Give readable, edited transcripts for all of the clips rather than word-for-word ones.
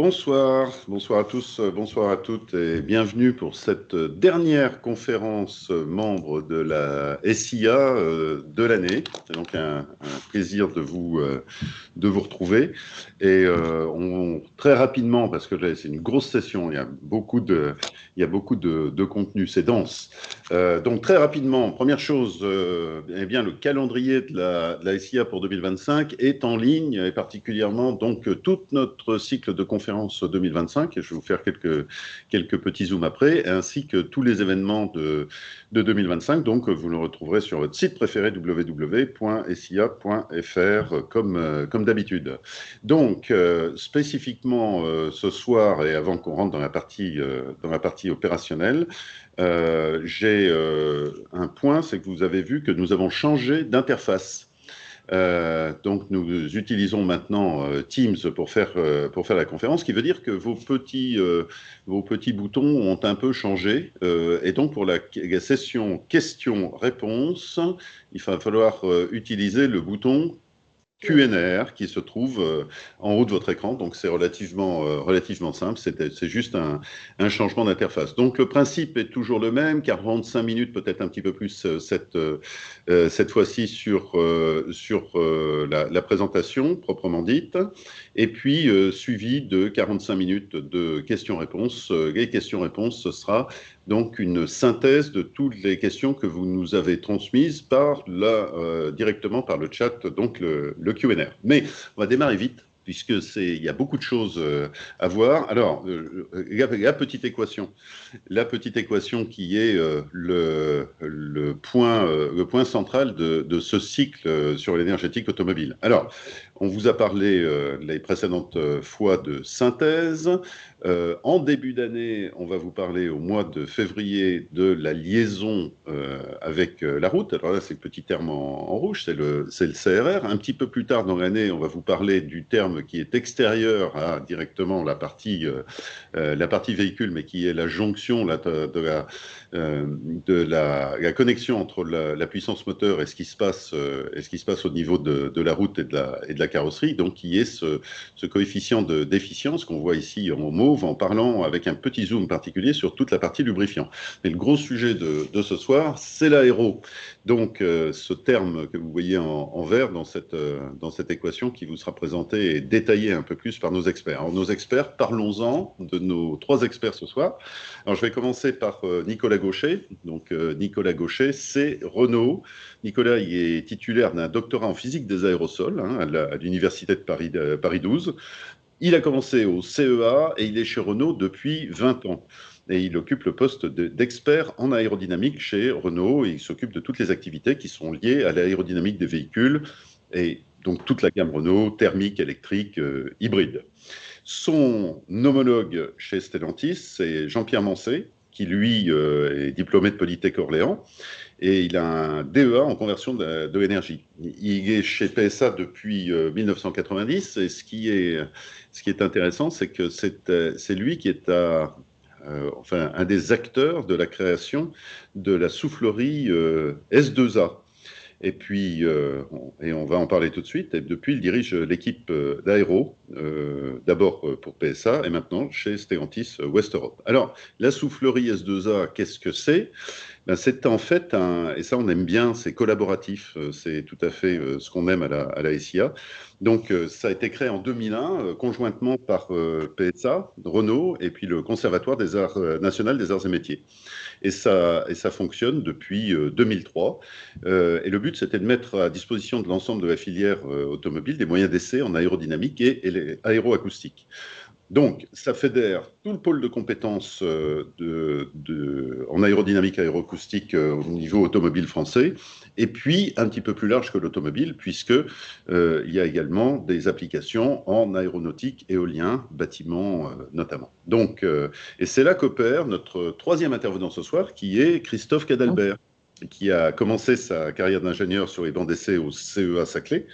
Bonsoir à tous, bonsoir à toutes et bienvenue pour cette dernière conférence membre de la SIA de l'année. C'est donc un plaisir de vous retrouver. Et très rapidement, parce que là, c'est une grosse session, il y a beaucoup de contenu, c'est dense. Donc très rapidement, première chose, eh bien, le calendrier de la SIA pour 2025 est en ligne, et particulièrement donc tout notre cycle de conférences 2025, et je vais vous faire quelques petits zooms après, ainsi que tous les événements de 2025. Donc vous le retrouverez sur votre site préféré www.sia.fr comme d'habitude. Donc spécifiquement ce soir, et avant qu'on rentre dans la partie opérationnelle, j'ai un point, c'est que vous avez vu que nous avons changé d'interface. Donc nous utilisons maintenant Teams pour faire la conférence, ce qui veut dire que vos petits boutons ont un peu changé. Et donc pour la session questions-réponses, il va falloir utiliser le bouton QNR qui se trouve en haut de votre écran. Donc c'est relativement simple, c'est juste un changement d'interface. Donc le principe est toujours le même, 45 minutes, peut-être un petit peu plus cette fois-ci sur la présentation proprement dite, et puis suivi de 45 minutes de questions-réponses. Les questions-réponses, ce sera donc une synthèse de toutes les questions que vous nous avez transmises directement par le chat, donc le Q&A. Mais on va démarrer vite, puisque il y a beaucoup de choses à voir. Alors, la petite équation qui est le point central de ce cycle sur l'énergétique automobile. Alors, on vous a parlé les précédentes fois de synthèse. En début d'année, on va vous parler au mois de février de la liaison avec la route. Alors là, c'est le petit terme en rouge, c'est le CRR. Un petit peu plus tard dans l'année, on va vous parler du terme qui est extérieur à directement la partie véhicule, mais qui est la jonction de la connexion entre la puissance moteur et ce qui se passe au niveau de la route et de la carrosserie, donc qui est ce coefficient d'efficience qu'on voit ici en mauve, en parlant avec un petit zoom particulier sur toute la partie lubrifiant. Mais le gros sujet de ce soir, c'est l'aéro. Donc ce terme que vous voyez en vert dans cette équation qui vous sera présentée et détaillée un peu plus par nos experts. Alors nos experts, parlons-en de nos trois experts ce soir. Alors je vais commencer par Nicolas Gaucher. Donc Nicolas Gaucher, c'est Renault. Nicolas, il est titulaire d'un doctorat en physique des aérosols à l'université de Paris 12. Il a commencé au CEA et il est chez Renault depuis 20 ans. Et il occupe le poste d'expert en aérodynamique chez Renault. Et il s'occupe de toutes les activités qui sont liées à l'aérodynamique des véhicules et donc toute la gamme Renault, thermique, électrique, hybride. Son homologue chez Stellantis, c'est Jean-Pierre Mancé, qui lui est diplômé de Polytech Orléans, et il a un DEA en conversion de l'énergie. Il est chez PSA depuis 1990, et ce qui est intéressant, c'est que c'est lui qui est un des acteurs de la création de la soufflerie S2A. Et puis, on va en parler tout de suite. Et depuis, il dirige l'équipe d'aéro, d'abord pour PSA et maintenant chez Stellantis West Europe. Alors, la soufflerie S2A, qu'est-ce que c'est ? Ben, c'est en fait et ça on aime bien, c'est collaboratif, c'est tout à fait ce qu'on aime à la SIA. Donc ça a été créé en 2001 conjointement par PSA, Renault et puis le Conservatoire des Arts national des Arts et Métiers. Et ça fonctionne depuis 2003. Et le but, c'était de mettre à disposition de l'ensemble de la filière automobile des moyens d'essai en aérodynamique et aéroacoustique. Donc, ça fédère tout le pôle de compétences en aérodynamique aéroacoustique au niveau automobile français, et puis un petit peu plus large que l'automobile, puisque il y a également des applications en aéronautique, éolien, bâtiment notamment. Donc, et c'est là qu'opère notre troisième intervenant ce soir, qui est Christophe Cadalbert. qui a commencé sa carrière d'ingénieur sur les bancs d'essai au CEA Saclay,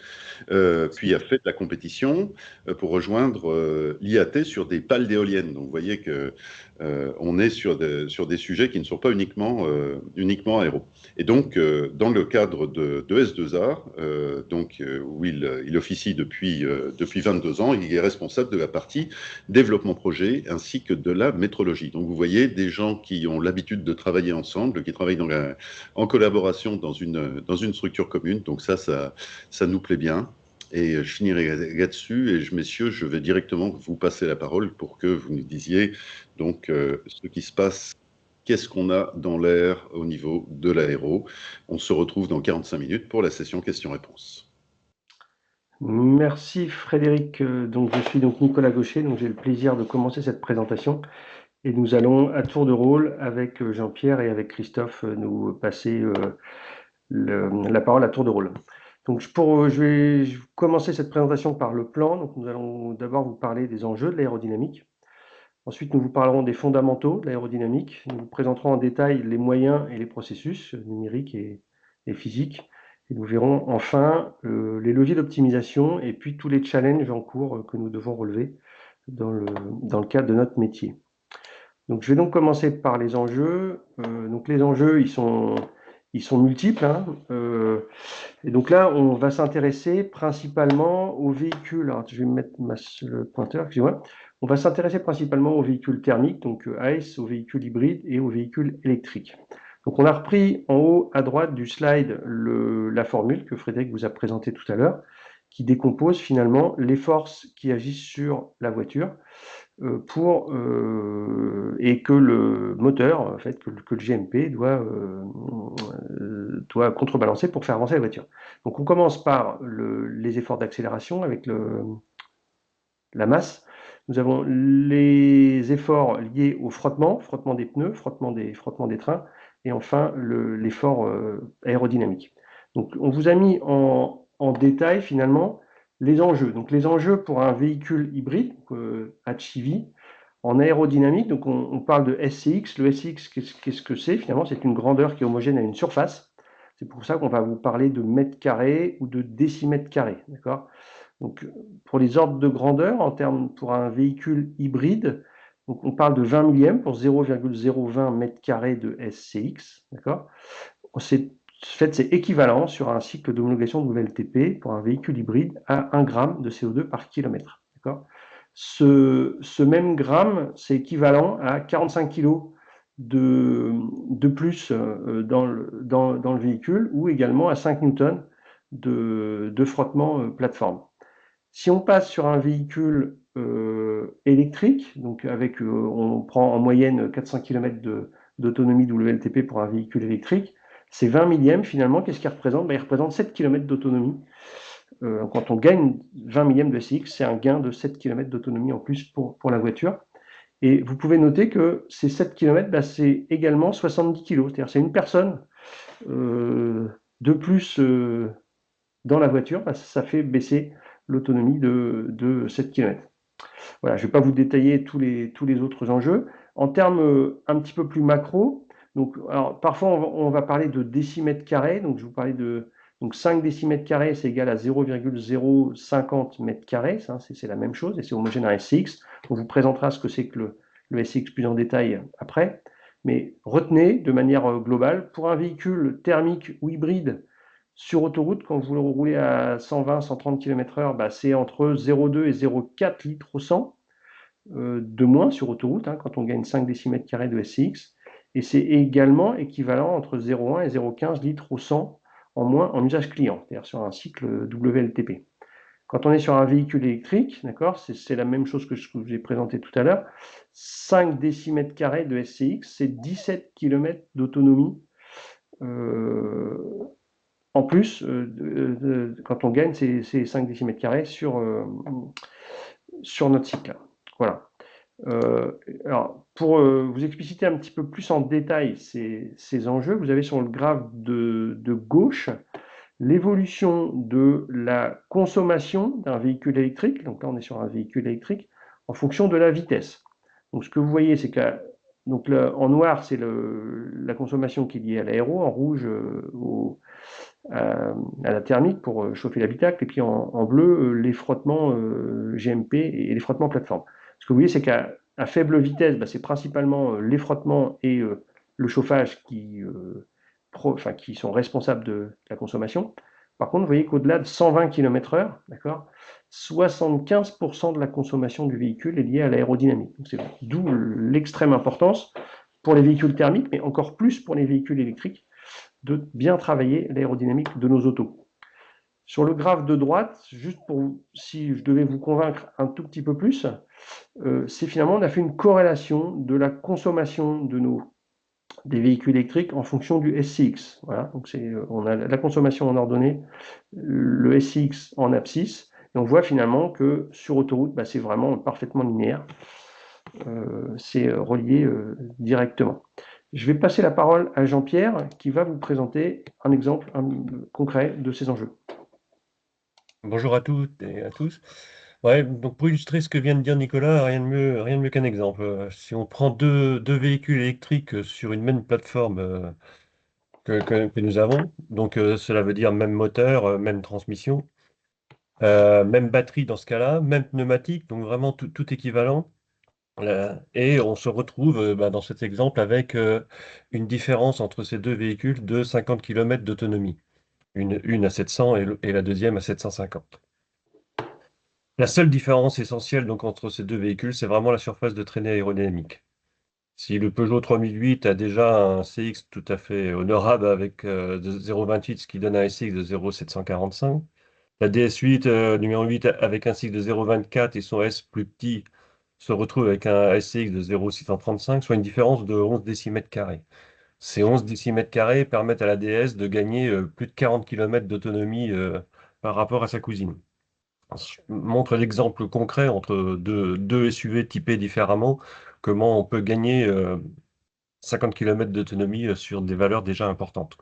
puis a fait de la compétition pour rejoindre l'IAT sur des pales d'éoliennes. Donc vous voyez que on est sur des sujets qui ne sont pas uniquement aéro. Et donc, dans le cadre de S2A, où il officie depuis 22 ans, il est responsable de la partie développement projet ainsi que de la métrologie. Donc vous voyez des gens qui ont l'habitude de travailler ensemble, qui travaillent en collaboration dans une structure commune. Donc ça nous plaît bien. Et je finirai là-dessus. Et messieurs, je vais directement vous passer la parole pour que vous nous disiez donc ce qui se passe, qu'est-ce qu'on a dans l'air au niveau de l'aéro. On se retrouve dans 45 minutes pour la session questions-réponses. Merci Frédéric. Donc je suis donc Nicolas Gaucher, donc j'ai le plaisir de commencer cette présentation et nous allons à tour de rôle avec Jean-Pierre et avec Christophe nous passer la parole à tour de rôle. Donc je vais commencer cette présentation par le plan. Donc nous allons d'abord vous parler des enjeux de l'aérodynamique. Ensuite, nous vous parlerons des fondamentaux de l'aérodynamique. Nous vous présenterons en détail les moyens et les processus numériques et physiques. Et nous verrons enfin les leviers d'optimisation et puis tous les challenges en cours que nous devons relever dans le cadre de notre métier. Donc, je vais donc commencer par les enjeux. Donc, les enjeux, ils sont multiples, hein. Et donc là, on va s'intéresser principalement aux véhicules. Alors, je vais mettre le pointeur, excusez-moi. On va s'intéresser principalement aux véhicules thermiques, donc ICE, aux véhicules hybrides et aux véhicules électriques. Donc, on a repris en haut à droite du slide la formule que Frédéric vous a présentée tout à l'heure, qui décompose finalement les forces qui agissent sur la voiture et que le moteur, en fait, que le GMP doit contrebalancer pour faire avancer la voiture. Donc on commence par les efforts d'accélération avec la masse. Nous avons les efforts liés au frottement des pneus, frottement des trains, et enfin l'effort aérodynamique. Donc on vous a mis en détail finalement les enjeux. Donc les enjeux pour un véhicule hybride, HEV, en aérodynamique, donc on parle de SCX. Le SCX, qu'est-ce que c'est finalement? C'est une grandeur qui est homogène à une surface. C'est pour ça qu'on va vous parler de mètres carrés ou de décimètres carrés, d'accord? Donc, pour les ordres de grandeur, en termes pour un véhicule hybride, donc on parle de 20 millièmes pour 0,020 mètres carrés de SCX, d'accord? C'est équivalent sur un cycle d'homologation de WLTP pour un véhicule hybride à 1 gramme de CO2 par kilomètre, d'accord? Ce même gramme, c'est équivalent à 45 kg de plus dans le véhicule ou également à 5 newtons de frottement plateforme. Si on passe sur un véhicule électrique, donc on prend en moyenne 400 km d'autonomie WLTP pour un véhicule électrique, c'est 20 millièmes finalement, qu'est-ce qu'il représente? Il représente 7 km d'autonomie. Quand on gagne 20 millièmes de SX, c'est un gain de 7 km d'autonomie en plus pour la voiture. Et vous pouvez noter que ces 7 km, c'est également 70 kg. C'est-à-dire c'est une personne de plus dans la voiture, ça fait baisser l'autonomie de 7 km. Voilà, je ne vais pas vous détailler tous les autres enjeux. En termes un petit peu plus macro, donc, alors, parfois on va parler de décimètres carrés, donc je vous parlais de 5 décimètres carrés, c'est égal à 0,050 mètres carrés, c'est la même chose, et c'est homogène à SCX. On vous présentera ce que c'est que le SCX plus en détail après. Mais retenez de manière globale, pour un véhicule thermique ou hybride sur autoroute, quand vous le roulez à 120-130 km/h, c'est entre 0,2 et 0,4 litres au 100 de moins sur autoroute, quand on gagne 5 décimètres carrés de SCX. Et c'est également équivalent entre 0,1 et 0,15 litres au 100 en moins en usage client, c'est-à-dire sur un cycle WLTP. Quand on est sur un véhicule électrique, d'accord, c'est la même chose que ce que je vous ai présenté tout à l'heure. 5 décimètres carrés de SCX, c'est 17 km d'autonomie. En plus, quand on gagne ces 5 décimètres carrés sur notre cycle. Voilà. Alors, pour vous expliciter un petit peu plus en détail ces enjeux, vous avez sur le graphe de gauche l'évolution de la consommation d'un véhicule électrique. Donc là, on est sur un véhicule électrique en fonction de la vitesse. Donc ce que vous voyez, c'est qu'à Donc en noir, c'est la consommation qui est liée à l'aéro, en rouge à la thermique pour chauffer l'habitacle, et puis en bleu, les frottements GMP et les frottements plateforme. Ce que vous voyez, c'est qu'à faible vitesse, bah, c'est principalement les frottements et le chauffage qui sont responsables de la consommation. Par contre, vous voyez qu'au-delà de 120 km/h, d'accord, 75% de la consommation du véhicule est liée à l'aérodynamique. C'est d'où l'extrême importance pour les véhicules thermiques, mais encore plus pour les véhicules électriques, de bien travailler l'aérodynamique de nos autos. Sur le graphe de droite, juste pour si je devais vous convaincre un tout petit peu plus, c'est finalement on a fait une corrélation de la consommation des véhicules électriques en fonction du SCX. Voilà, donc on a la consommation en ordonnée, le SCX en abscisse, et on voit finalement que sur autoroute, bah, c'est vraiment parfaitement linéaire. C'est relié directement. Je vais passer la parole à Jean-Pierre qui va vous présenter un exemple concret de ces enjeux. Bonjour à toutes et à tous. Ouais, donc pour illustrer ce que vient de dire Nicolas, rien de mieux qu'un exemple. Si on prend deux véhicules électriques sur une même plateforme que nous avons, donc cela veut dire même moteur, même transmission, même batterie dans ce cas-là, même pneumatique, donc vraiment tout équivalent. Et on se retrouve dans cet exemple avec une différence entre ces deux véhicules de 50 km d'autonomie. Une à 700 et la deuxième à 750. La seule différence essentielle donc entre ces deux véhicules, c'est vraiment la surface de traînée aérodynamique. Si le Peugeot 3008 a déjà un CX tout à fait honorable avec de 0,28, ce qui donne un SX de 0,745, la DS8 numéro 8 avec un CX de 0,24 et son S plus petit se retrouve avec un SCX de 0,635, soit une différence de 11 décimètres carrés. Ces 11 décimètres carrés permettent à la DS de gagner plus de 40 km d'autonomie par rapport à sa cousine. Je montre l'exemple concret entre deux SUV typés différemment, comment on peut gagner 50 km d'autonomie sur des valeurs déjà importantes.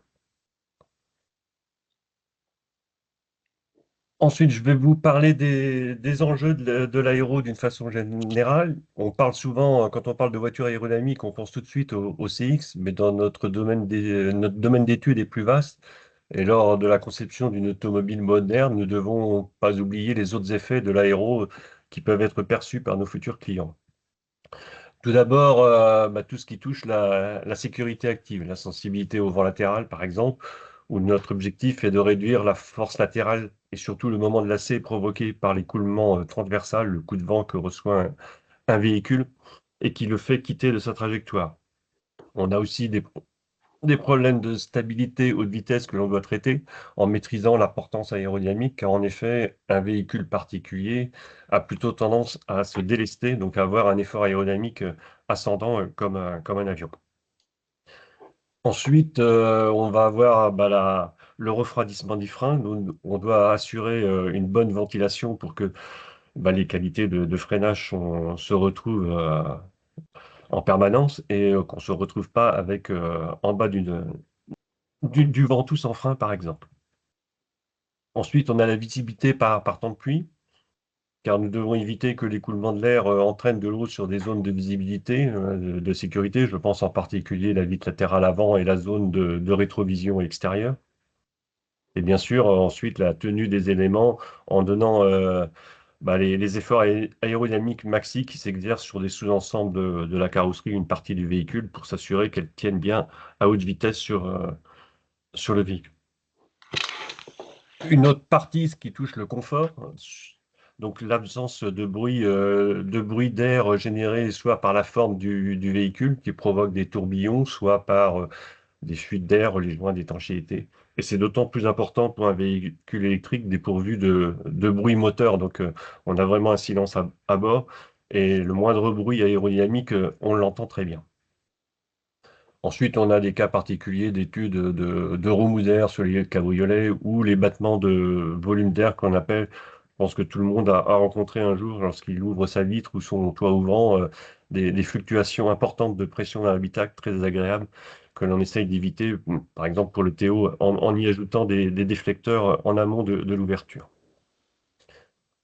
Ensuite, je vais vous parler des enjeux de l'aéro d'une façon générale. On parle souvent, quand on parle de voiture aérodynamique, on pense tout de suite au CX, mais dans notre domaine d'études est plus vaste. Et lors de la conception d'une automobile moderne, nous ne devons pas oublier les autres effets de l'aéro qui peuvent être perçus par nos futurs clients. Tout d'abord, tout ce qui touche la sécurité active, la sensibilité au vent latéral, par exemple, où notre objectif est de réduire la force latérale et surtout le moment de lacet provoqué par l'écoulement transversal, le coup de vent que reçoit un véhicule et qui le fait quitter de sa trajectoire. On a aussi des problèmes de stabilité haute vitesse que l'on doit traiter en maîtrisant la portance aérodynamique, car en effet, un véhicule particulier a plutôt tendance à se délester, donc à avoir un effort aérodynamique ascendant comme un avion. Ensuite, on va avoir le refroidissement du frein. On doit assurer une bonne ventilation pour que les qualités de freinage se retrouvent en permanence et qu'on ne se retrouve pas avec en bas du ventoux sans frein, par exemple. Ensuite, on a la visibilité par temps de pluie, car nous devons éviter que l'écoulement de l'air entraîne de l'eau sur des zones de visibilité, de sécurité. Je pense en particulier la vitre latérale avant et la zone de rétrovision extérieure. Et bien sûr, ensuite, la tenue des éléments en donnant les efforts aérodynamiques maxi qui s'exercent sur des sous-ensembles de la carrosserie, une partie du véhicule, pour s'assurer qu'elle tienne bien à haute vitesse sur le véhicule. Une autre partie, ce qui touche le confort, donc l'absence de bruit d'air généré soit par la forme du véhicule qui provoque des tourbillons, soit par des fuites d'air, les joints d'étanchéité. Et c'est d'autant plus important pour un véhicule électrique dépourvu de bruit moteur. Donc on a vraiment un silence à bord et le moindre bruit aérodynamique, on l'entend très bien. Ensuite, on a des cas particuliers d'études de remous d'air sur les cabriolets ou les battements de volume d'air qu'on appelle, je pense que tout le monde a rencontré un jour lorsqu'il ouvre sa vitre ou son toit ouvrant, des fluctuations importantes de pression dans l'habitacle très désagréables que l'on essaye d'éviter, par exemple pour le Théo, en y ajoutant des déflecteurs en amont de l'ouverture.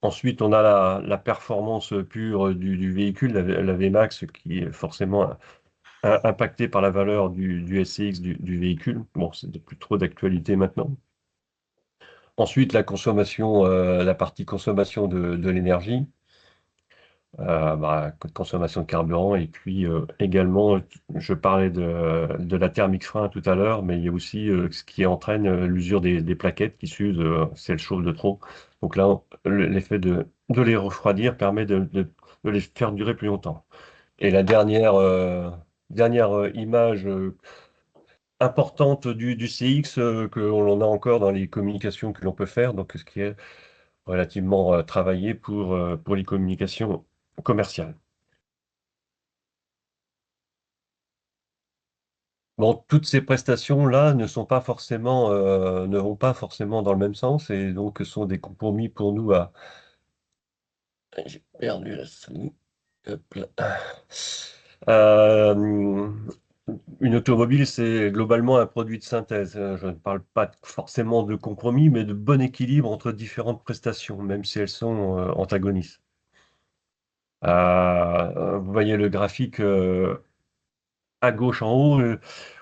Ensuite, on a la performance pure du véhicule, la Vmax, qui est forcément impacté par la valeur du SCX du véhicule. Bon, c'est plus trop d'actualité maintenant. Ensuite, la partie consommation de l'énergie, consommation de carburant, et puis également, je parlais de la thermique frein tout à l'heure, mais il y a aussi ce qui entraîne l'usure des plaquettes qui s'usent si elles chauffent de trop. Donc là, l'effet de les refroidir permet de les faire durer plus longtemps. Et la dernière image importante du CX que l'on a encore dans les communications que l'on peut faire, donc ce qui est relativement travaillé pour les communications commerciales. Bon, toutes ces prestations-là ne vont pas forcément dans le même sens et donc sont des compromis pour nous à... J'ai perdu la souris. Hop là. Euh, une automobile, c'est globalement un produit de synthèse. Je ne parle pas forcément de compromis, mais de bon équilibre entre différentes prestations, même si elles sont antagonistes. Vous voyez le graphique à gauche en haut,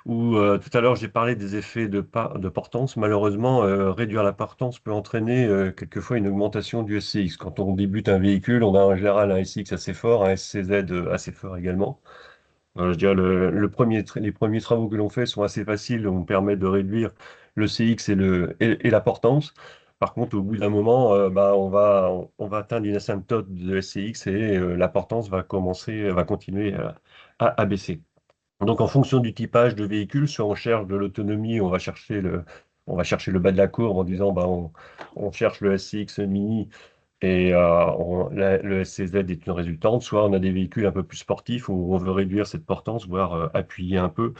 où tout à l'heure j'ai parlé des effets de portance. Malheureusement, réduire la portance peut entraîner quelquefois une augmentation du SCX. Quand on débute un véhicule, on a en général un SCX assez fort, un SCZ assez fort également. Je dirais les premiers travaux que l'on fait sont assez faciles, on permet de réduire le CX et la portance. Par contre, au bout d'un moment, on va atteindre une asymptote de SCX et la portance va continuer à baisser. Donc, en fonction du typage de véhicule, soit on cherche de l'autonomie, on va chercher le bas de la courbe en disant, on cherche le SCX mini et le SCZ est une résultante. Soit on a des véhicules un peu plus sportifs où on veut réduire cette portance, voire appuyer un peu.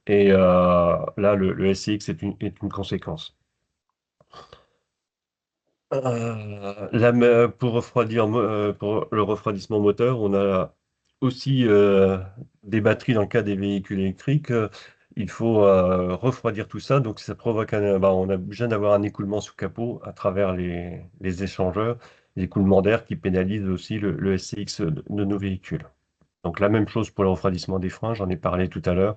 Et là, le SCX est une conséquence. Pour le refroidissement moteur, on a aussi des batteries dans le cas des véhicules électriques. Il faut refroidir tout ça. Donc, ça provoque on a besoin d'avoir un écoulement sous capot à travers les échangeurs, l'écoulement d'air qui pénalise aussi le SCX de nos véhicules. Donc, la même chose pour le refroidissement des freins, j'en ai parlé tout à l'heure,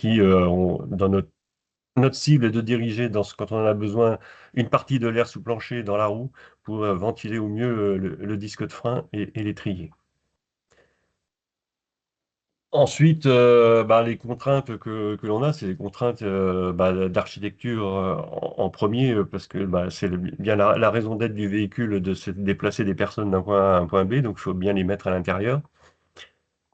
dans notre cible est de diriger, quand on en a besoin, une partie de l'air sous plancher dans la roue pour ventiler au mieux le disque de frein et l'étrier. Ensuite, les contraintes que l'on a, c'est les contraintes d'architecture en premier, parce que c'est bien la raison d'être du véhicule de se déplacer des personnes d'un point A à un point B, donc il faut bien les mettre à l'intérieur.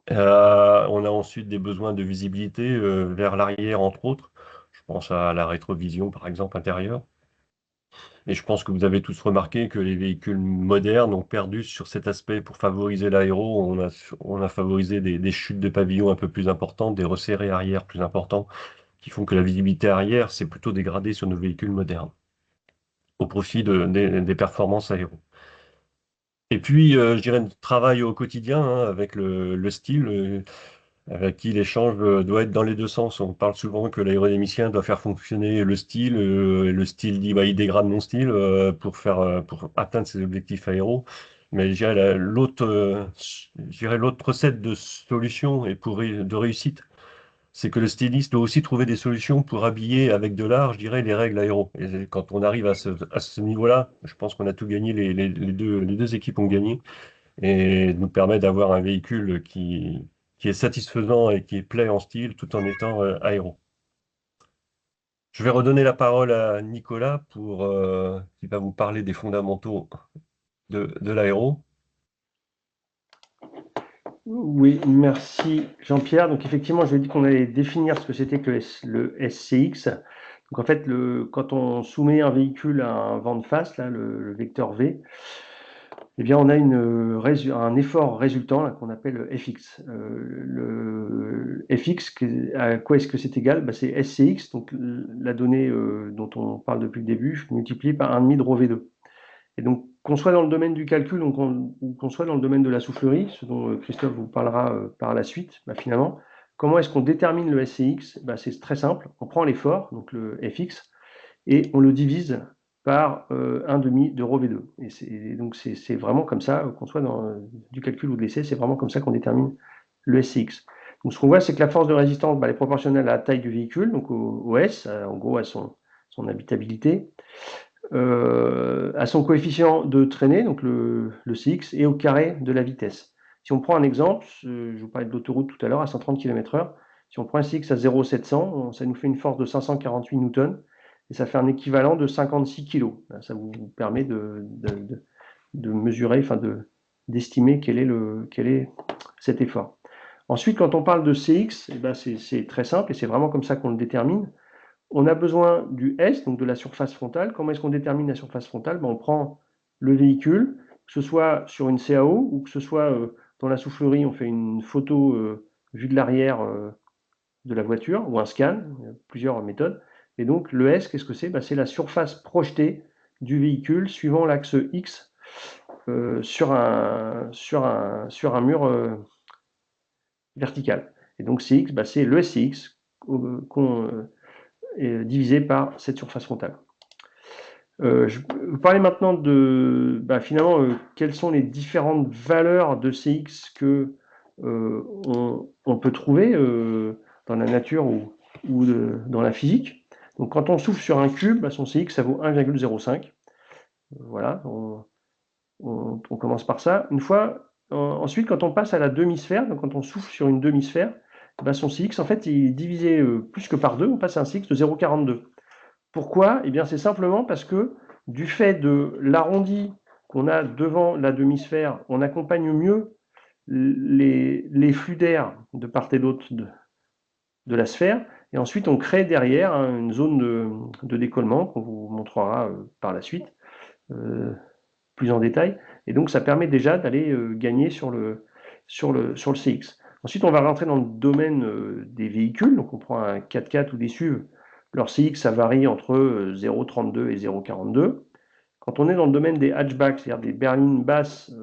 On a ensuite des besoins de visibilité vers l'arrière, entre autres. Je pense à la rétrovision, par exemple, intérieure. Et je pense que vous avez tous remarqué que les véhicules modernes ont perdu sur cet aspect pour favoriser l'aéro. On a favorisé des chutes de pavillon un peu plus importantes, des resserrés arrière plus importants, qui font que la visibilité arrière s'est plutôt dégradée sur nos véhicules modernes, au profit des performances aéro. Et puis, je dirais, le travail au quotidien avec le style. Avec qui l'échange doit être dans les deux sens. On parle souvent que l'aérodynamicien doit faire fonctionner le style, et le style dit il dégrade mon style pour atteindre ses objectifs aéros. Mais je dirais l'autre recette de solution et de réussite, c'est que le styliste doit aussi trouver des solutions pour habiller avec de l'art, je dirais, les règles aéro. Et quand on arrive à ce niveau-là, je pense qu'on a tout gagné, les deux équipes ont gagné et nous permet d'avoir un véhicule qui est satisfaisant et qui plaît en style tout en étant aéro. Je vais redonner la parole à Nicolas qui va vous parler des fondamentaux de l'aéro. Oui, merci Jean-Pierre. Donc effectivement, je vais dit qu'on allait définir ce que c'était que le SCX. Donc en fait, quand on soumet un véhicule à un vent de face, là, le vecteur V, eh bien on a un effort résultant là, qu'on appelle le FX. Le FX, à quoi est-ce que c'est égal? C'est SCX, donc la donnée dont on parle depuis le début, multipliée par 1,5 de ρ V2. Et donc, qu'on soit dans le domaine du calcul ou qu'on soit dans le domaine de la soufflerie, ce dont Christophe vous parlera par la suite, finalement, comment est-ce qu'on détermine le SCX? C'est très simple. On prend l'effort, donc le FX, et on le divise par 1,5 de ρV2. Et donc, c'est vraiment comme ça, qu'on soit dans du calcul ou de l'essai, c'est vraiment comme ça qu'on détermine le SCX. Donc ce qu'on voit, c'est que la force de résistance, elle est proportionnelle à la taille du véhicule, donc au S, en gros à son habitabilité, à son coefficient de traînée, donc le CX, et au carré de la vitesse. Si on prend un exemple, je vous parlais de l'autoroute tout à l'heure à 130 km/h, si on prend un CX à 0,700, ça nous fait une force de 548 newtons, et ça fait un équivalent de 56 kg. Ça vous permet de mesurer, enfin d'estimer quel est cet effort. Ensuite, quand on parle de CX, eh ben c'est très simple et c'est vraiment comme ça qu'on le détermine. On a besoin du S, donc de la surface frontale. Comment est-ce qu'on détermine la surface frontale? On prend le véhicule, que ce soit sur une CAO ou que ce soit dans la soufflerie, on fait une photo vue de l'arrière de la voiture ou un scan, plusieurs méthodes. Et donc le S, qu'est-ce que c'est? C'est la surface projetée du véhicule suivant l'axe X sur un mur vertical. Et donc CX, c'est le SCX divisé par cette surface frontale. Je vais vous parler maintenant de finalement quelles sont les différentes valeurs de CX que on peut trouver dans la nature ou dans la physique. Donc quand on souffle sur un cube, son CX ça vaut 1,05. Voilà, on commence par ça. Ensuite, quand on passe à la demi-sphère, donc quand on souffle sur une demi-sphère, son CX en fait il est divisé plus que par 2, on passe à un CX de 0,42. Pourquoi? Eh bien, c'est simplement parce que du fait de l'arrondi qu'on a devant la demi-sphère, on accompagne mieux les flux d'air de part et d'autre de la sphère. Et ensuite, on crée derrière une zone de décollement qu'on vous montrera par la suite, plus en détail. Et donc, ça permet déjà d'aller gagner sur le CX. Ensuite, on va rentrer dans le domaine des véhicules. Donc, on prend un 4x4 ou des SUV. Leur CX, ça varie entre 0,32 et 0,42. Quand on est dans le domaine des hatchbacks, c'est-à-dire des berlines basses,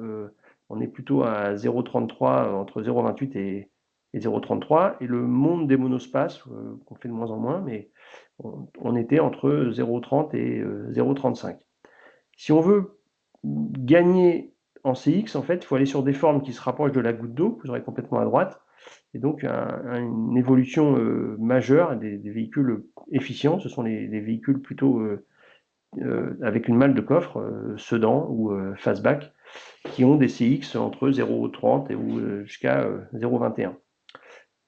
on est plutôt à 0,33, entre 0,28 et 0,33. Et le monde des monospaces, qu'on fait de moins en moins, mais on était entre 0,30 et 0,35. Si on veut gagner en CX, en fait, il faut aller sur des formes qui se rapprochent de la goutte d'eau, que vous aurez complètement à droite, et donc une évolution majeure des véhicules efficients. Ce sont les véhicules plutôt avec une malle de coffre, sedan ou fastback, qui ont des CX entre 0,30 ou jusqu'à 0,21.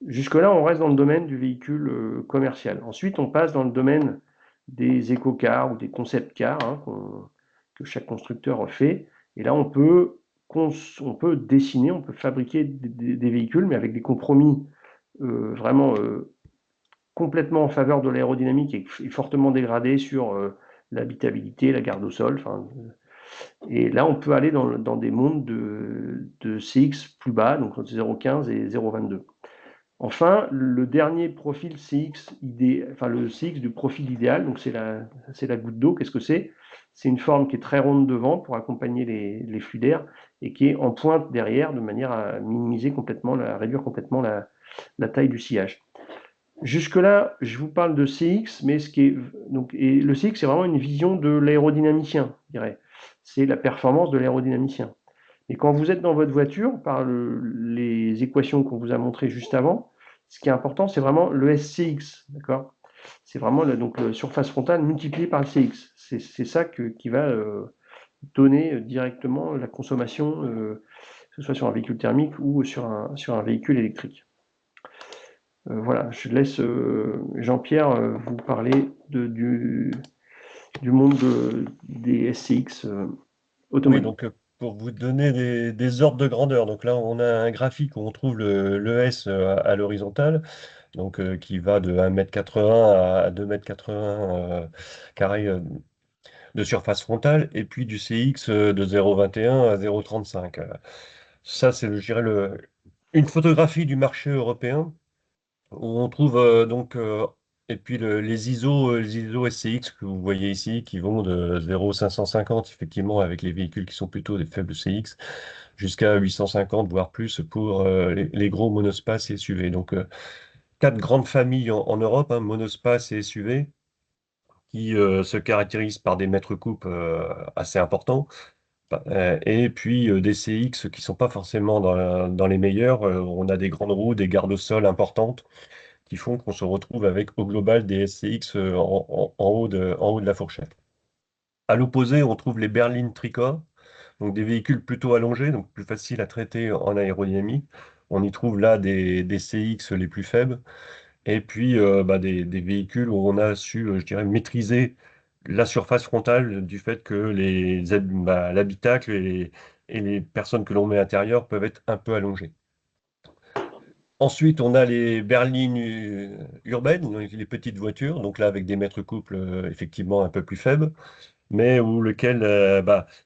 Jusque-là, on reste dans le domaine du véhicule commercial. Ensuite, on passe dans le domaine des éco-cars ou des concept cars que chaque constructeur fait. Et là, on peut dessiner, on peut fabriquer des véhicules, mais avec des compromis vraiment complètement en faveur de l'aérodynamique et fortement dégradés sur l'habitabilité, la garde au sol. Et là, on peut aller dans des mondes de CX plus bas, donc entre 0,15 et 0,22. Enfin, le dernier profil CX, le CX du profil idéal, donc c'est la goutte d'eau. Qu'est-ce que c'est? C'est une forme qui est très ronde devant pour accompagner les flux d'air et qui est en pointe derrière de manière à minimiser complètement, à réduire complètement la taille du sillage. Jusque-là, je vous parle de CX, mais et le CX, c'est vraiment une vision de l'aérodynamicien, je dirais. C'est la performance de l'aérodynamicien. Et quand vous êtes dans votre voiture, par les équations qu'on vous a montrées juste avant, ce qui est important, c'est vraiment le SCX, d'accord? C'est vraiment la surface frontale multipliée par le CX. C'est ça qui va donner directement la consommation, que ce soit sur un véhicule thermique ou sur un véhicule électrique. Voilà, je laisse Jean-Pierre vous parler du monde des SCX Oui, automobiles. donc pour vous donner des ordres de grandeur, donc là on a un graphique où on trouve le S à l'horizontale, donc qui va de 1,80 m à 2,80 m carré de surface frontale, et puis du CX de 0,21 à 0,35. Ça, c'est, je dirais, une photographie du marché européen où on trouve et puis les ISO SCX que vous voyez ici qui vont de 0,550 effectivement avec les véhicules qui sont plutôt des faibles CX jusqu'à 850 voire plus pour les gros monospaces et SUV. Donc quatre grandes familles en Europe, hein, monospace et SUV, qui se caractérisent par des mètres coupes assez importants. Et puis des CX qui sont pas forcément dans les meilleurs. On a des grandes roues, des gardes au sol importantes qui font qu'on se retrouve avec au global des SCX en haut de la fourchette. À l'opposé, on trouve les berlines tricorps, donc des véhicules plutôt allongés, donc plus faciles à traiter en aérodynamique. On y trouve là des CX les plus faibles, et puis des véhicules où on a su, je dirais, maîtriser la surface frontale du fait que l'habitacle et les personnes que l'on met à l'intérieur peuvent être un peu allongées. Ensuite, on a les berlines urbaines, donc les petites voitures, donc là avec des mètres couples effectivement un peu plus faibles, mais où lequel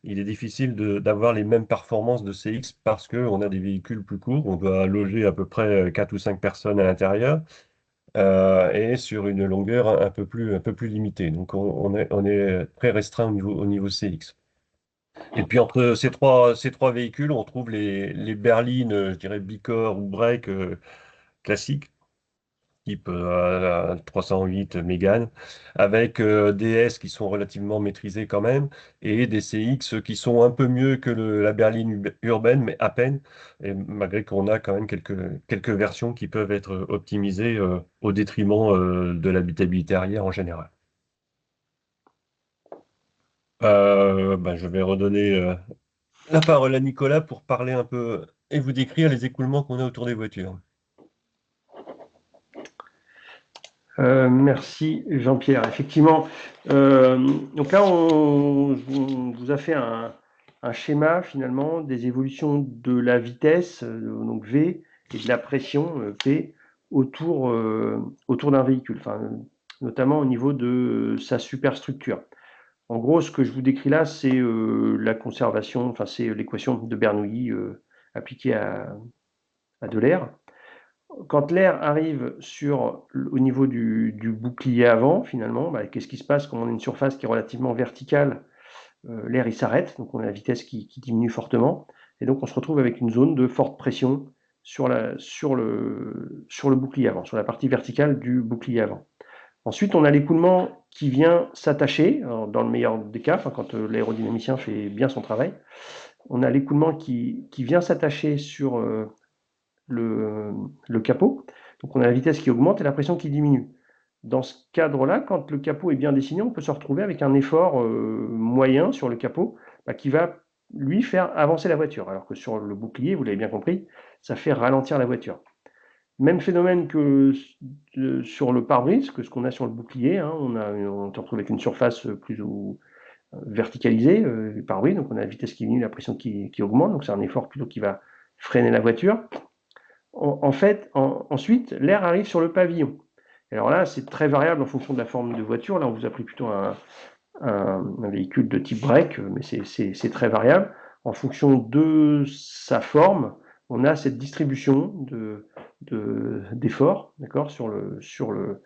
il est difficile d'avoir les mêmes performances de CX parce qu'on a des véhicules plus courts, on doit loger à peu près 4 ou 5 personnes à l'intérieur et sur une longueur un peu plus limitée. Donc on est très restreint au niveau CX. Et puis entre ces trois véhicules, on trouve les berlines, je dirais Bicorp ou Break classiques type 308 Mégane, avec des S qui sont relativement maîtrisés quand même, et des CX qui sont un peu mieux que la berline urbaine, mais à peine, et malgré qu'on a quand même quelques versions qui peuvent être optimisées au détriment de l'habitabilité arrière en général. Je vais redonner la parole à Nicolas pour parler un peu et vous décrire les écoulements qu'on a autour des voitures. Merci Jean-Pierre. Effectivement, donc là on vous a fait un schéma finalement des évolutions de la vitesse, donc V, et de la pression P autour d'un véhicule, enfin, notamment au niveau de sa superstructure. En gros, ce que je vous décris là, c'est la conservation, enfin c'est l'équation de Bernoulli appliquée à de l'air. Quand l'air arrive au niveau du bouclier avant, finalement, qu'est-ce qui se passe quand on a une surface qui est relativement verticale? L'air il s'arrête, donc on a la vitesse qui diminue fortement, et donc on se retrouve avec une zone de forte pression sur le bouclier avant, sur la partie verticale du bouclier avant. Ensuite, on a l'écoulement qui vient s'attacher, dans le meilleur des cas, enfin, quand l'aérodynamicien fait bien son travail, on a l'écoulement qui vient s'attacher sur le capot. Donc on a la vitesse qui augmente et la pression qui diminue. Dans ce cadre-là, quand le capot est bien dessiné, on peut se retrouver avec un effort moyen sur le capot qui va lui faire avancer la voiture. Alors que sur le bouclier, vous l'avez bien compris, ça fait ralentir la voiture. Même phénomène que sur le pare-brise, que ce qu'on a sur le bouclier, hein, on se retrouve avec une surface plus ou verticalisée du pare-brise, donc on a la vitesse qui diminue, la pression qui augmente, donc c'est un effort plutôt qui va freiner la voiture. Ensuite, l'air arrive sur le pavillon. Alors là, c'est très variable en fonction de la forme de voiture. Là, on vous a pris plutôt un véhicule de type break, mais c'est très variable. En fonction de sa forme, on a cette distribution d'efforts, d'accord, sur le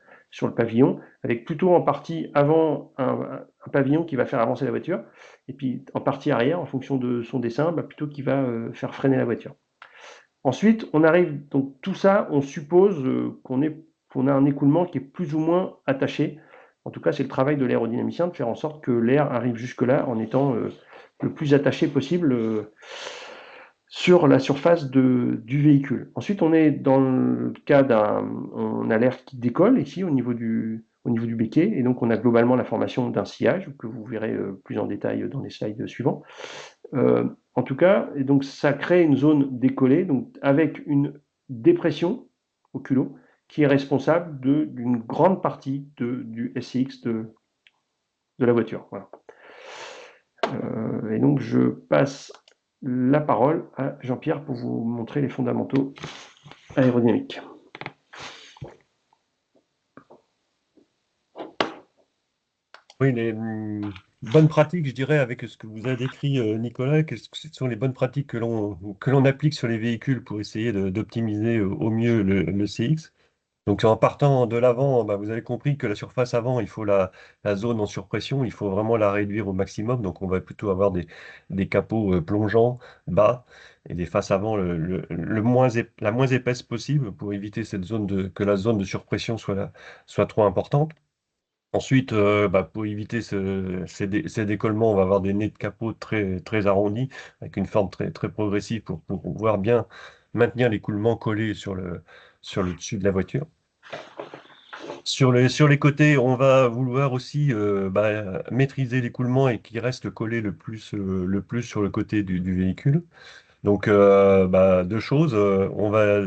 pavillon, avec plutôt en partie avant un pavillon qui va faire avancer la voiture, et puis en partie arrière, en fonction de son dessin, plutôt qui va faire freiner la voiture. Ensuite, on arrive, donc tout ça, on suppose qu'on a un écoulement qui est plus ou moins attaché. En tout cas, c'est le travail de l'aérodynamicien de faire en sorte que l'air arrive jusque-là en étant le plus attaché possible sur la surface du véhicule. Ensuite, on est dans le cas on a l'air qui décolle ici au niveau du béquet, et donc on a globalement la formation d'un sillage que vous verrez plus en détail dans les slides suivants. En tout cas, et donc ça crée une zone décollée, donc avec une dépression au culot qui est responsable d'une grande partie du SCX de la voiture. Voilà. Et donc je passe la parole à Jean-Pierre pour vous montrer les fondamentaux aérodynamiques. Oui, les bonnes pratiques, je dirais, avec ce que vous avez décrit, Nicolas, que ce sont les bonnes pratiques que l'on applique sur les véhicules pour essayer d'optimiser au mieux le CX. Donc en partant de l'avant, vous avez compris que la surface avant, il faut la zone en surpression, il faut vraiment la réduire au maximum. Donc on va plutôt avoir des capots plongeants, bas, et des faces avant la moins épaisse possible pour éviter que la zone de surpression soit trop importante. Ensuite, pour éviter ces décollements, on va avoir des nez de capot très, très arrondis, avec une forme très, très progressive pour pouvoir bien maintenir l'écoulement collé sur le dessus de la voiture. Sur les côtés, on va vouloir aussi maîtriser l'écoulement et qu'il reste collé le plus sur le côté du véhicule. Donc, deux choses. On va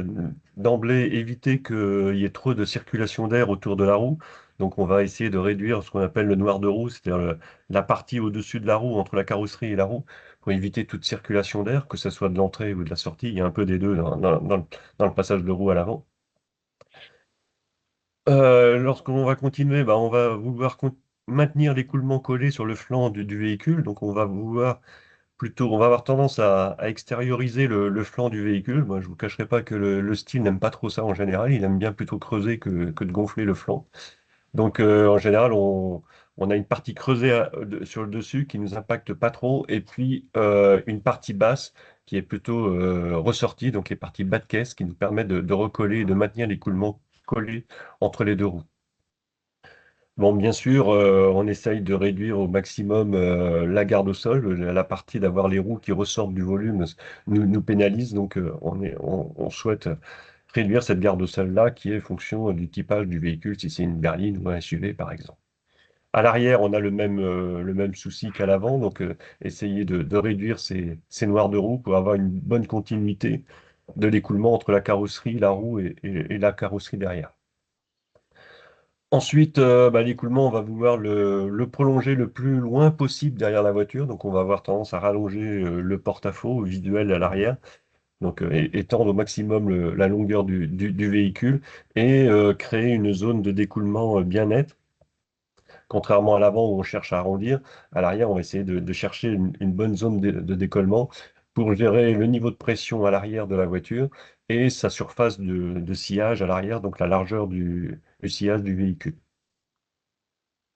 d'emblée éviter qu'il y ait trop de circulation d'air autour de la roue. Donc, on va essayer de réduire ce qu'on appelle le noir de roue, c'est-à-dire la partie au-dessus de la roue, entre la carrosserie et la roue, pour éviter toute circulation d'air, que ce soit de l'entrée ou de la sortie. Il y a un peu des deux dans le passage de roue à l'avant. Lorsqu'on va continuer, on va vouloir maintenir l'écoulement collé sur le flanc du véhicule. Donc, on va avoir tendance à extérioriser le flanc du véhicule. Moi, je vous cacherai pas que le style n'aime pas trop ça en général. Il aime bien plutôt creuser que de gonfler le flanc. Donc, en général, on a une partie creusée sur le dessus qui nous impacte pas trop, et puis une partie basse qui est plutôt ressortie, donc les parties bas de caisse qui nous permettent de recoller et de maintenir l'écoulement collé entre les deux roues. Bon, bien sûr, on essaye de réduire au maximum la garde au sol. La partie d'avoir les roues qui ressortent du volume nous pénalise, donc on souhaite réduire cette garde au sol-là qui est fonction du typage du véhicule, si c'est une berline ou un SUV par exemple. À l'arrière, on a le même souci qu'à l'avant, donc essayer de réduire ces noirs de roue pour avoir une bonne continuité de l'écoulement entre la carrosserie, la roue et la carrosserie derrière. Ensuite, l'écoulement, on va vouloir le prolonger le plus loin possible derrière la voiture. Donc, on va avoir tendance à rallonger le porte-à-faux visuel à l'arrière. Donc, étendre au maximum la longueur du véhicule et créer une zone de découlement bien nette. Contrairement à l'avant où on cherche à arrondir, à l'arrière, on va essayer de chercher une bonne zone de décollement pour gérer le niveau de pression à l'arrière de la voiture et sa surface de sillage à l'arrière, donc la largeur du sillage du véhicule.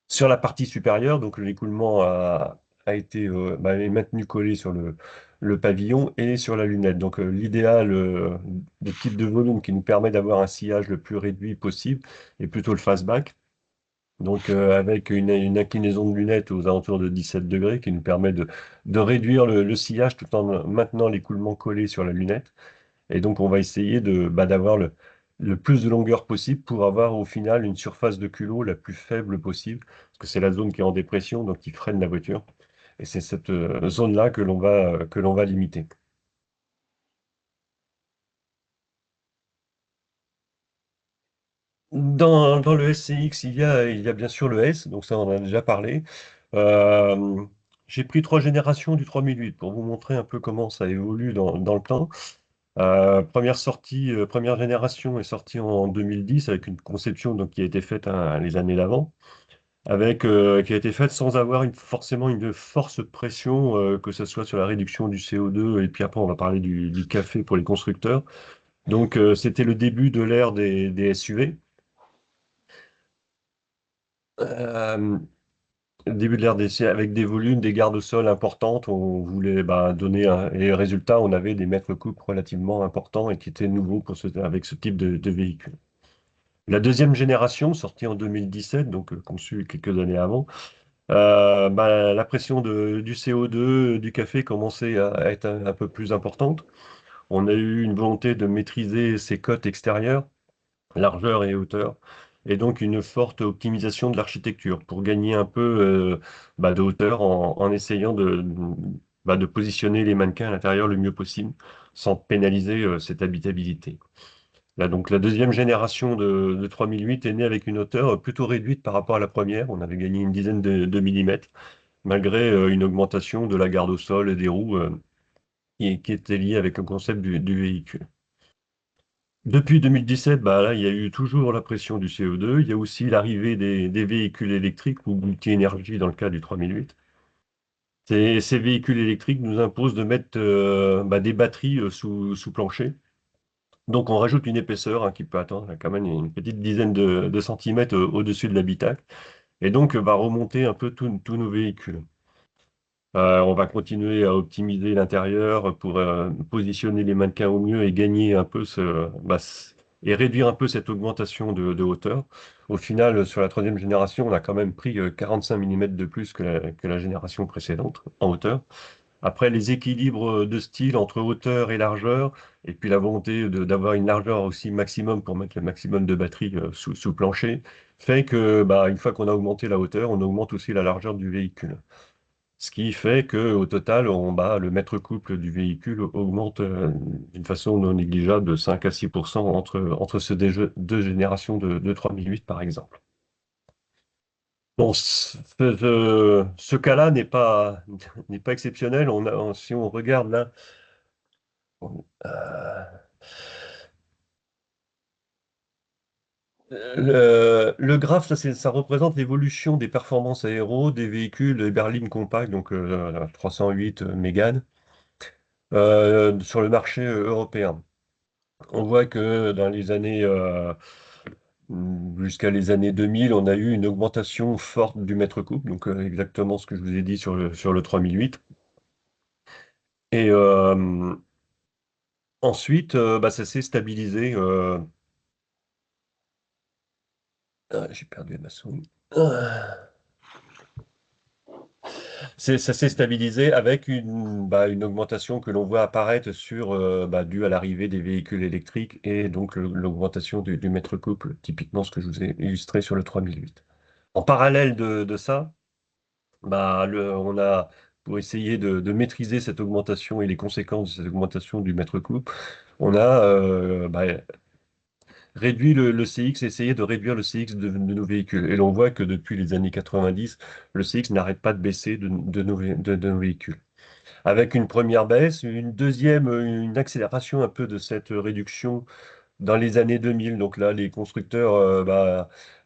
Sur la partie supérieure, donc l'écoulement a été est maintenu collé sur le pavillon et sur la lunette. Donc l'idéal de type de volume qui nous permet d'avoir un sillage le plus réduit possible est plutôt le fastback. Donc avec une inclinaison de lunettes aux alentours de 17 degrés qui nous permet de réduire le sillage tout en maintenant l'écoulement collé sur la lunette. Et donc, on va essayer d'avoir le plus de longueur possible pour avoir au final une surface de culot la plus faible possible, parce que c'est la zone qui est en dépression, donc qui freine la voiture. Et c'est cette zone-là que l'on va limiter. Dans le SCX, il y a bien sûr le S, donc ça on en a déjà parlé. Euh, j'ai pris 3 générations du 3008 pour vous montrer un peu comment ça évolue dans le temps. Première génération est sortie en 2010 avec une conception donc, qui a été faite les années d'avant, qui a été faite sans avoir forcément une force pression, que ce soit sur la réduction du CO2, et puis après on va parler du café pour les constructeurs. Donc c'était le début de l'ère des SUV. Euh, le début de l'ère des SUV avec des volumes, des gardes-sol importantes, on voulait donner et résultat, on avait des mètres coupes relativement importants et qui étaient nouveaux avec ce type de véhicule. La deuxième génération, sortie en 2017, donc conçue quelques années avant, la pression du CO2, du café commençait à être un peu plus importante. On a eu une volonté de maîtriser ses cotes extérieures, largeur et hauteur, et donc une forte optimisation de l'architecture pour gagner un peu de hauteur en essayant de positionner les mannequins à l'intérieur le mieux possible, sans pénaliser cette habitabilité. Là, donc, la deuxième génération de 3008 est née avec une hauteur plutôt réduite par rapport à la première. On avait gagné une dizaine de millimètres, malgré une augmentation de la garde au sol et des roues qui était liée avec le concept du véhicule. Depuis 2017, là, il y a eu toujours la pression du CO2. Il y a aussi l'arrivée des véhicules électriques ou multi-énergie dans le cas du 3008. Ces véhicules électriques nous imposent de mettre des batteries sous plancher. Donc on rajoute une épaisseur qui peut atteindre quand même une petite dizaine de centimètres au-dessus de l'habitacle et donc va remonter un peu tous nos véhicules. On va continuer à optimiser l'intérieur pour positionner les mannequins au mieux et gagner un peu et réduire un peu cette augmentation de hauteur. Au final, sur la troisième génération, on a quand même pris 45 mm de plus que la génération précédente en hauteur. Après, les équilibres de style entre hauteur et largeur, et puis la volonté d'avoir une largeur aussi maximum pour mettre le maximum de batterie sous plancher, fait que, bah, une fois qu'on a augmenté la hauteur, on augmente aussi la largeur du véhicule. Ce qui fait que, au total, le mètre couple du véhicule augmente d'une façon non négligeable de 5 à 6% entre ces deux générations de 3008, par exemple. Bon, ce cas-là n'est pas exceptionnel. Si on regarde là, euh, le graphe, ça représente l'évolution des performances aéro des véhicules des berlines compacts, donc 308 Mégane, sur le marché européen. On voit que dans les années jusqu'à les années 2000, on a eu une augmentation forte du mètre couple, donc exactement ce que je vous ai dit sur le 3008. Et ensuite, ça s'est stabilisé. J'ai perdu ma souris. Ça s'est stabilisé avec une augmentation que l'on voit apparaître due à l'arrivée des véhicules électriques et donc l'augmentation du mètre couple, typiquement ce que je vous ai illustré sur le 3008. En parallèle de ça, on a, pour essayer de maîtriser cette augmentation et les conséquences de cette augmentation du mètre couple, on a réduit le CX, essayé de réduire le CX de nos véhicules. Et l'on voit que depuis les années 90, le CX n'arrête pas de baisser de nos véhicules. Avec une première baisse, une deuxième, une accélération un peu de cette réduction dans les années 2000. Donc là, les constructeurs,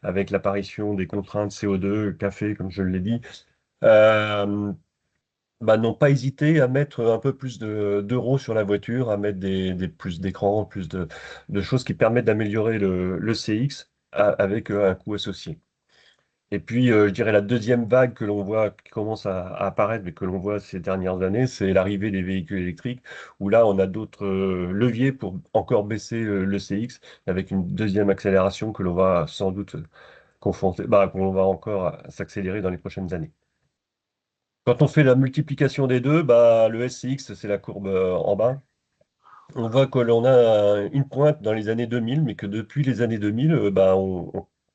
avec l'apparition des contraintes CO2, café, comme je l'ai dit, euh, n'ont pas hésité à mettre un peu plus d'euros sur la voiture, à mettre plus d'écrans, de choses qui permettent d'améliorer le CX avec un coût associé. Et puis, je dirais la deuxième vague que l'on voit, qui commence à apparaître, mais que l'on voit ces dernières années, c'est l'arrivée des véhicules électriques, où là, on a d'autres leviers pour encore baisser le CX, avec une deuxième accélération que l'on va sans doute confronter, qu'on va encore s'accélérer dans les prochaines années. Quand on fait la multiplication des deux, le SCX, c'est la courbe en bas. On voit que l'on a une pointe dans les années 2000, mais que depuis les années 2000,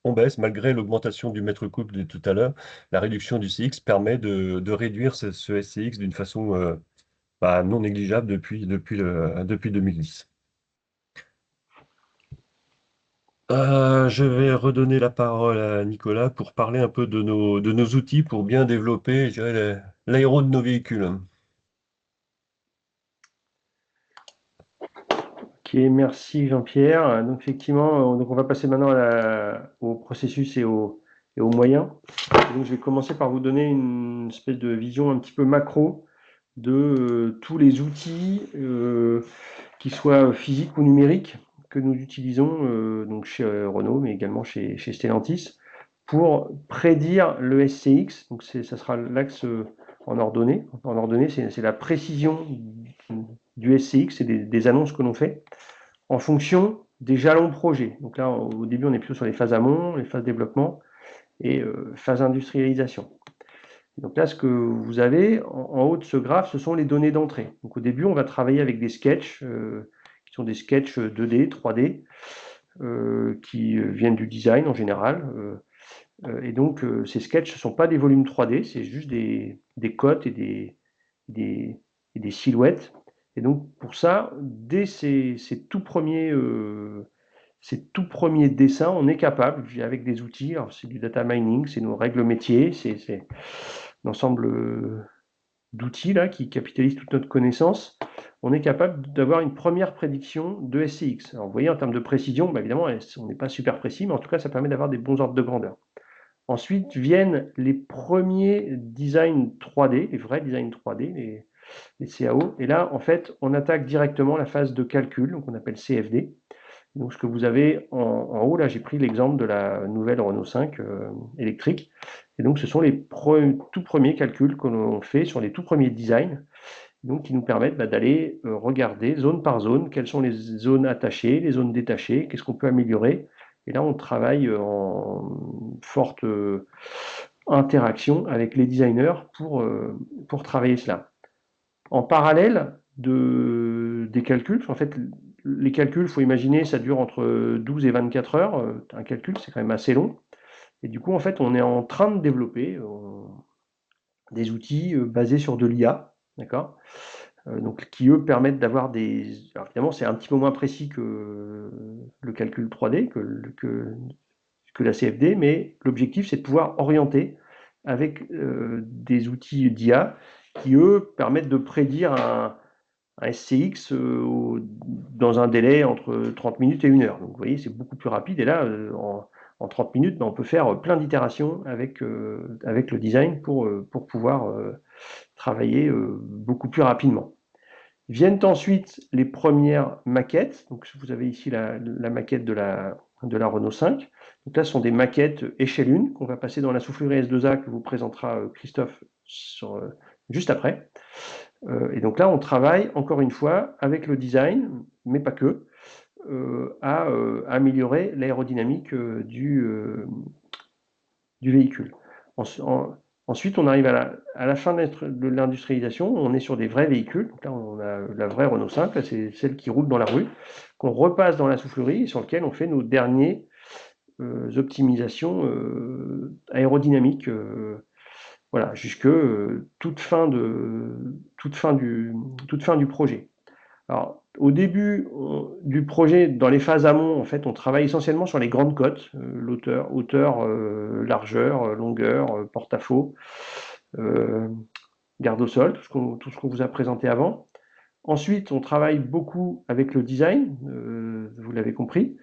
on baisse malgré l'augmentation du mètre couple de tout à l'heure. La réduction du CX permet de réduire ce SCX d'une façon non négligeable depuis 2010. Je vais redonner la parole à Nicolas pour parler un peu de nos outils pour bien développer, je dirais, l'aéro de nos véhicules. Ok, merci Jean-Pierre. Donc effectivement, on va passer maintenant au processus et aux moyens. Donc je vais commencer par vous donner une espèce de vision un petit peu macro de tous les outils, qu'ils soient physiques ou numériques, que nous utilisons donc chez Renault, mais également chez Stellantis, pour prédire le SCX. Donc ça sera l'axe en ordonnée. En ordonnée, c'est la précision du SCX et des annonces que l'on fait en fonction des jalons projets. Donc là, au début, on est plutôt sur les phases amont, les phases développement et phase industrialisation. Donc là, ce que vous avez en haut de ce graphe, ce sont les données d'entrée. Donc au début, on va travailler avec des sketchs, qui sont des sketchs 2D, 3D, qui viennent du design en général. Et donc ces sketchs, ce ne sont pas des volumes 3D, c'est juste des cotes et des, des silhouettes. Et donc pour ça, dès ces tout premiers dessins, on est capable, avec des outils, alors c'est du data mining, c'est nos règles métiers, c'est l'ensemble d'outils là qui capitalisent toute notre connaissance, on est capable d'avoir une première prédiction de SCX. Alors vous voyez, en termes de précision, évidemment, on n'est pas super précis, mais en tout cas, ça permet d'avoir des bons ordres de grandeur. Ensuite viennent les premiers designs 3D, les vrais designs 3D, les CAO. Et là, en fait, on attaque directement la phase de calcul, donc on appelle CFD. Donc ce que vous avez en haut, là, j'ai pris l'exemple de la nouvelle Renault 5 électrique. Et donc ce sont les tout premiers calculs que l'on fait sur les tout premiers designs, donc qui nous permettent d'aller regarder zone par zone, quelles sont les zones attachées, les zones détachées, qu'est-ce qu'on peut améliorer, Et là, on travaille en forte interaction avec les designers pour travailler cela. En parallèle des calculs, en fait, les calculs, il faut imaginer, ça dure entre 12 et 24 heures. Un calcul, c'est quand même assez long. Et du coup, en fait, on est en train de développer des outils basés sur de l'IA, d'accord? Donc, qui eux permettent d'avoir des. Alors, évidemment, c'est un petit peu moins précis que le calcul 3D, que la CFD, mais l'objectif, c'est de pouvoir orienter avec des outils d'IA qui, eux, permettent de prédire un SCX dans un délai entre 30 minutes et 1 heure. Donc, vous voyez, c'est beaucoup plus rapide. Et là, en 30 minutes, on peut faire plein d'itérations avec le design pour pouvoir travailler beaucoup plus rapidement. Viennent ensuite les premières maquettes. Donc, vous avez ici la maquette de la Renault 5. Donc là, ce sont des maquettes échelle 1 qu'on va passer dans la soufflerie S2A que vous présentera Christophe juste après. Et donc là, on travaille encore une fois avec le design, mais pas que, à améliorer l'aérodynamique du véhicule. Ensuite, on arrive à la fin de l'industrialisation, on est sur des vrais véhicules. Donc là, on a la vraie Renault 5, c'est celle qui roule dans la rue, qu'on repasse dans la soufflerie et sur lequel on fait nos dernières optimisations aérodynamiques. Voilà, jusque toute fin du projet. Alors, au début du projet, dans les phases amont, en fait, on travaille essentiellement sur les grandes côtes, hauteur, largeur, longueur, porte-à-faux, garde au sol, tout ce qu'on vous a présenté avant. Ensuite, on travaille beaucoup avec le design, vous l'avez compris.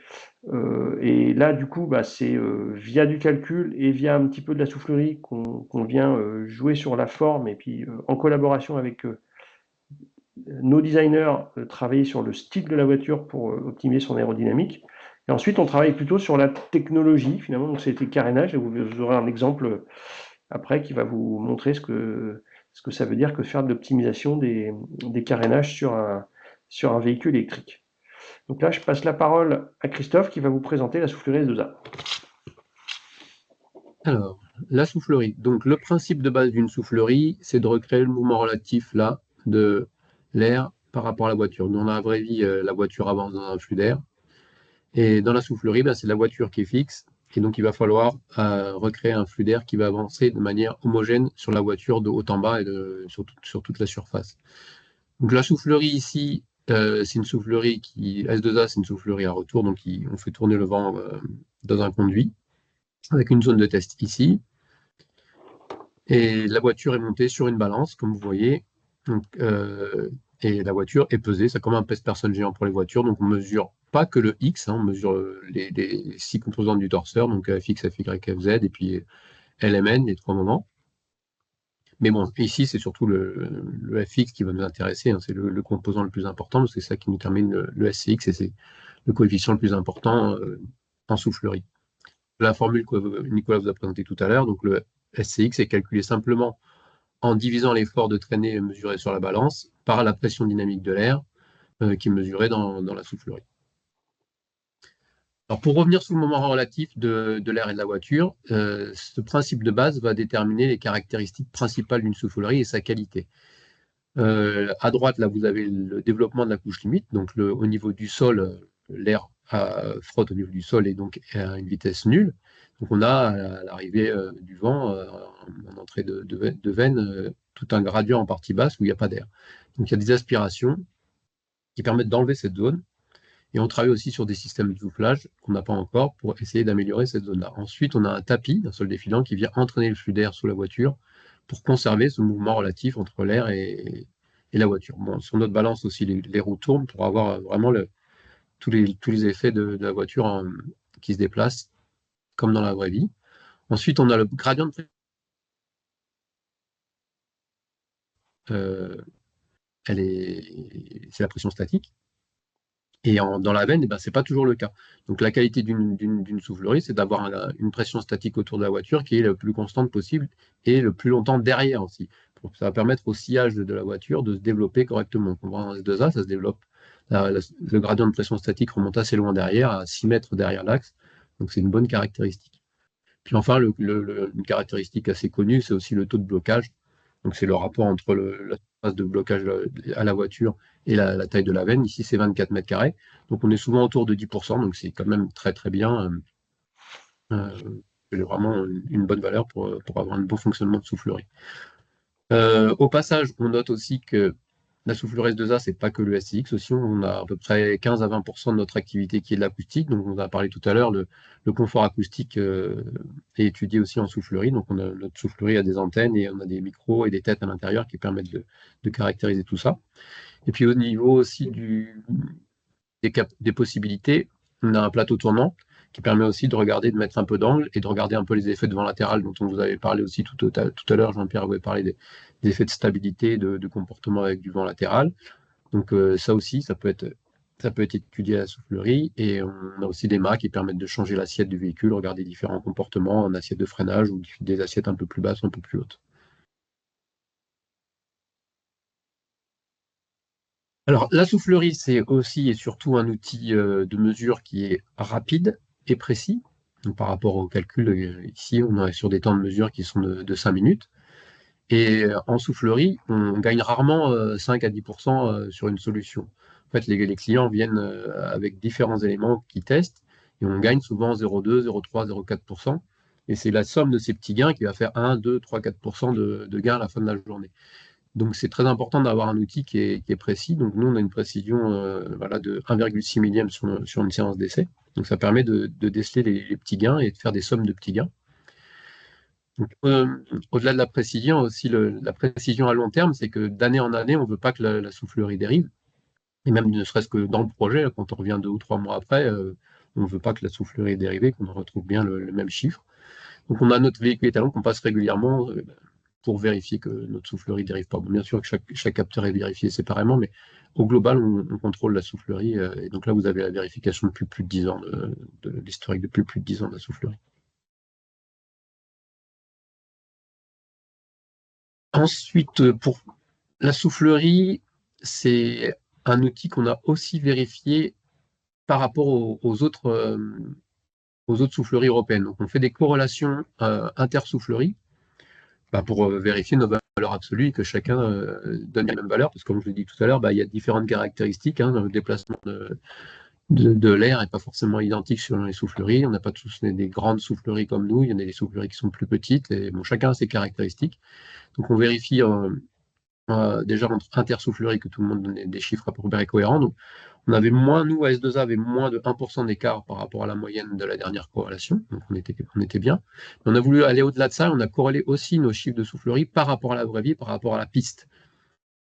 Et là, du coup, c'est via du calcul et via un petit peu de la soufflerie qu'on vient jouer sur la forme et puis en collaboration avec nos designers travailler sur le style de la voiture pour optimiser son aérodynamique. Et ensuite, on travaille plutôt sur la technologie, finalement. Donc, c'était carénage. Et vous aurez un exemple après qui va vous montrer ce que ça veut dire que faire de l'optimisation des carénages sur un véhicule électrique. Donc là, je passe la parole à Christophe qui va vous présenter la soufflerie S2A. Alors, la soufflerie. Donc, le principe de base d'une soufflerie, c'est de recréer le mouvement relatif là de l'air par rapport à la voiture. Dans la vraie vie, la voiture avance dans un flux d'air. Et dans la soufflerie, c'est la voiture qui est fixe. Et donc, il va falloir recréer un flux d'air qui va avancer de manière homogène sur la voiture de haut en bas et sur toute la surface. Donc, la soufflerie ici, c'est une soufflerie S2A, c'est une soufflerie à retour. Donc, on fait tourner le vent dans un conduit avec une zone de test ici. Et la voiture est montée sur une balance, comme vous voyez. Donc, et la voiture est pesée. C'est comme un pèse-personne géant pour les voitures. Donc, on mesure pas que le X, on mesure les 6 composantes du torseur, donc FX, FY, FZ, et puis LMN, les 3 moments. Mais bon, ici, c'est surtout le FX qui va nous intéresser. C'est le composant le plus important, parce que c'est ça qui nous termine le SCX, et c'est le coefficient le plus important en soufflerie. La formule que Nicolas vous a présentée tout à l'heure, donc le SCX est calculé simplement en divisant l'effort de traînée mesuré sur la balance par la pression dynamique de l'air qui est mesurée dans la soufflerie. Alors pour revenir sur le moment relatif de l'air et de la voiture, ce principe de base va déterminer les caractéristiques principales d'une soufflerie et sa qualité. À droite, là, vous avez le développement de la couche limite. Donc au niveau du sol, l'air frotte au niveau du sol et donc à une vitesse nulle. Donc on a à l'arrivée du vent, en entrée de veine, tout un gradient en partie basse où il n'y a pas d'air. Donc il y a des aspirations qui permettent d'enlever cette zone. Et on travaille aussi sur des systèmes de soufflage qu'on n'a pas encore pour essayer d'améliorer cette zone-là. Ensuite, on a un tapis, un sol défilant, qui vient entraîner le flux d'air sous la voiture pour conserver ce mouvement relatif entre l'air et la voiture. Bon, sur notre balance aussi, les roues tournent pour avoir vraiment tous les effets de la voiture qui se déplace comme dans la vraie vie. Ensuite, on a le gradient de c'est la pression statique. Et dans la veine, ce n'est pas toujours le cas. Donc la qualité d'une soufflerie, c'est d'avoir une pression statique autour de la voiture qui est le plus constante possible et le plus longtemps derrière aussi. Ça va permettre au sillage de la voiture de se développer correctement. On voit en S2A, ça se développe. Le gradient de pression statique remonte assez loin derrière, à 6 mètres derrière l'axe. Donc, c'est une bonne caractéristique. Puis enfin, une caractéristique assez connue, c'est aussi le taux de blocage. Donc, c'est le rapport entre la surface de blocage à la voiture et la taille de la veine. Ici, c'est 24 mètres carrés. Donc, on est souvent autour de 10%. Donc, c'est quand même très, très bien. C'est vraiment une bonne valeur pour avoir un bon fonctionnement de soufflerie. Au passage, on note aussi que la soufflerie S2A, c'est pas que le SCX aussi. On a à peu près 15 à 20% de notre activité qui est de l'acoustique. Donc, on a parlé tout à l'heure, le confort acoustique est étudié aussi en soufflerie. Donc, notre soufflerie a des antennes et on a des micros et des têtes à l'intérieur qui permettent de caractériser tout ça. Et puis, au niveau aussi des possibilités, on a un plateau tournant qui permet aussi de regarder, de mettre un peu d'angle et de regarder un peu les effets de vent latéral dont on vous avait parlé aussi tout à l'heure. Jean-Pierre vous avait parlé des effets de stabilité, de comportement avec du vent latéral. Donc ça aussi, ça peut être étudié à la soufflerie. Et on a aussi des mâts qui permettent de changer l'assiette du véhicule, regarder différents comportements en assiette de freinage ou des assiettes un peu plus basses ou un peu plus hautes. Alors, la soufflerie, c'est aussi et surtout un outil de mesure qui est rapide et précis. Donc, par rapport au calcul, ici, on est sur des temps de mesure qui sont de 5 minutes. Et en soufflerie, on gagne rarement 5 à 10% sur une solution. En fait, les clients viennent avec différents éléments qu'ils testent et on gagne souvent 0,2, 0,3, 0,4%. Et c'est la somme de ces petits gains qui va faire 1, 2, 3, 4% de gains à la fin de la journée. Donc, c'est très important d'avoir un outil qui est précis. Donc, nous, on a une précision de 1,6 millième sur une séance d'essai. Donc, ça permet de déceler les petits gains et de faire des sommes de petits gains. Donc, au-delà de la précision, aussi la précision à long terme, c'est que d'année en année, on ne veut pas que la soufflerie dérive. Et même ne serait-ce que dans le projet, quand on revient 2 ou 3 mois après, on ne veut pas que la soufflerie dérive, qu'on retrouve bien le même chiffre. Donc, on a notre véhicule étalon qu'on passe régulièrement pour vérifier que notre soufflerie ne dérive pas. Bon, bien sûr que chaque capteur est vérifié séparément, mais au global, on contrôle la soufflerie. Et donc là, vous avez la vérification depuis plus de 10 ans, de l'historique depuis plus de 10 ans de la soufflerie. Ensuite, pour la soufflerie, c'est un outil qu'on a aussi vérifié par rapport aux autres souffleries européennes. Donc, on fait des corrélations inter-souffleries pour vérifier nos valeurs absolues et que chacun donne les mêmes valeurs, parce que comme je l'ai dit tout à l'heure, il y a différentes caractéristiques. Le déplacement de l'air n'est pas forcément identique selon les souffleries. On n'a pas tous des grandes souffleries comme nous, il y en a des souffleries qui sont plus petites, et bon, chacun a ses caractéristiques. Donc on vérifie déjà entre intersouffleries que tout le monde donne des chiffres à peu près cohérents. Donc, on avait moins, nous, à S2A, avait moins de 1% d'écart par rapport à la moyenne de la dernière corrélation. Donc, on était bien. Mais on a voulu aller au-delà de ça. On a corrélé aussi nos chiffres de soufflerie par rapport à la vraie vie, par rapport à la piste.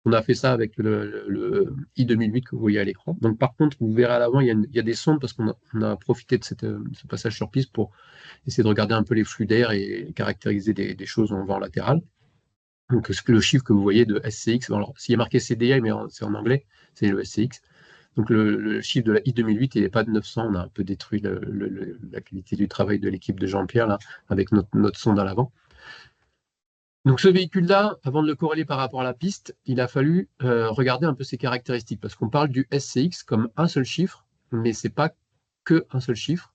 On a fait ça avec le I2008 que vous voyez à l'écran. Donc, par contre, vous verrez à l'avant, il y a des sondes parce qu'on a profité de ce passage sur piste pour essayer de regarder un peu les flux d'air et caractériser des choses en vent latéral. Donc, le chiffre que vous voyez de SCX, alors s'il y a marqué CDI, mais c'est en anglais, c'est le SCX. Donc, le chiffre de la I2008, il n'est pas de 900. On a un peu détruit la qualité du travail de l'équipe de Jean-Pierre, là, avec notre sonde à l'avant. Donc, ce véhicule-là, avant de le corréler par rapport à la piste, il a fallu regarder un peu ses caractéristiques, parce qu'on parle du SCX comme un seul chiffre, mais ce n'est pas qu'un seul chiffre.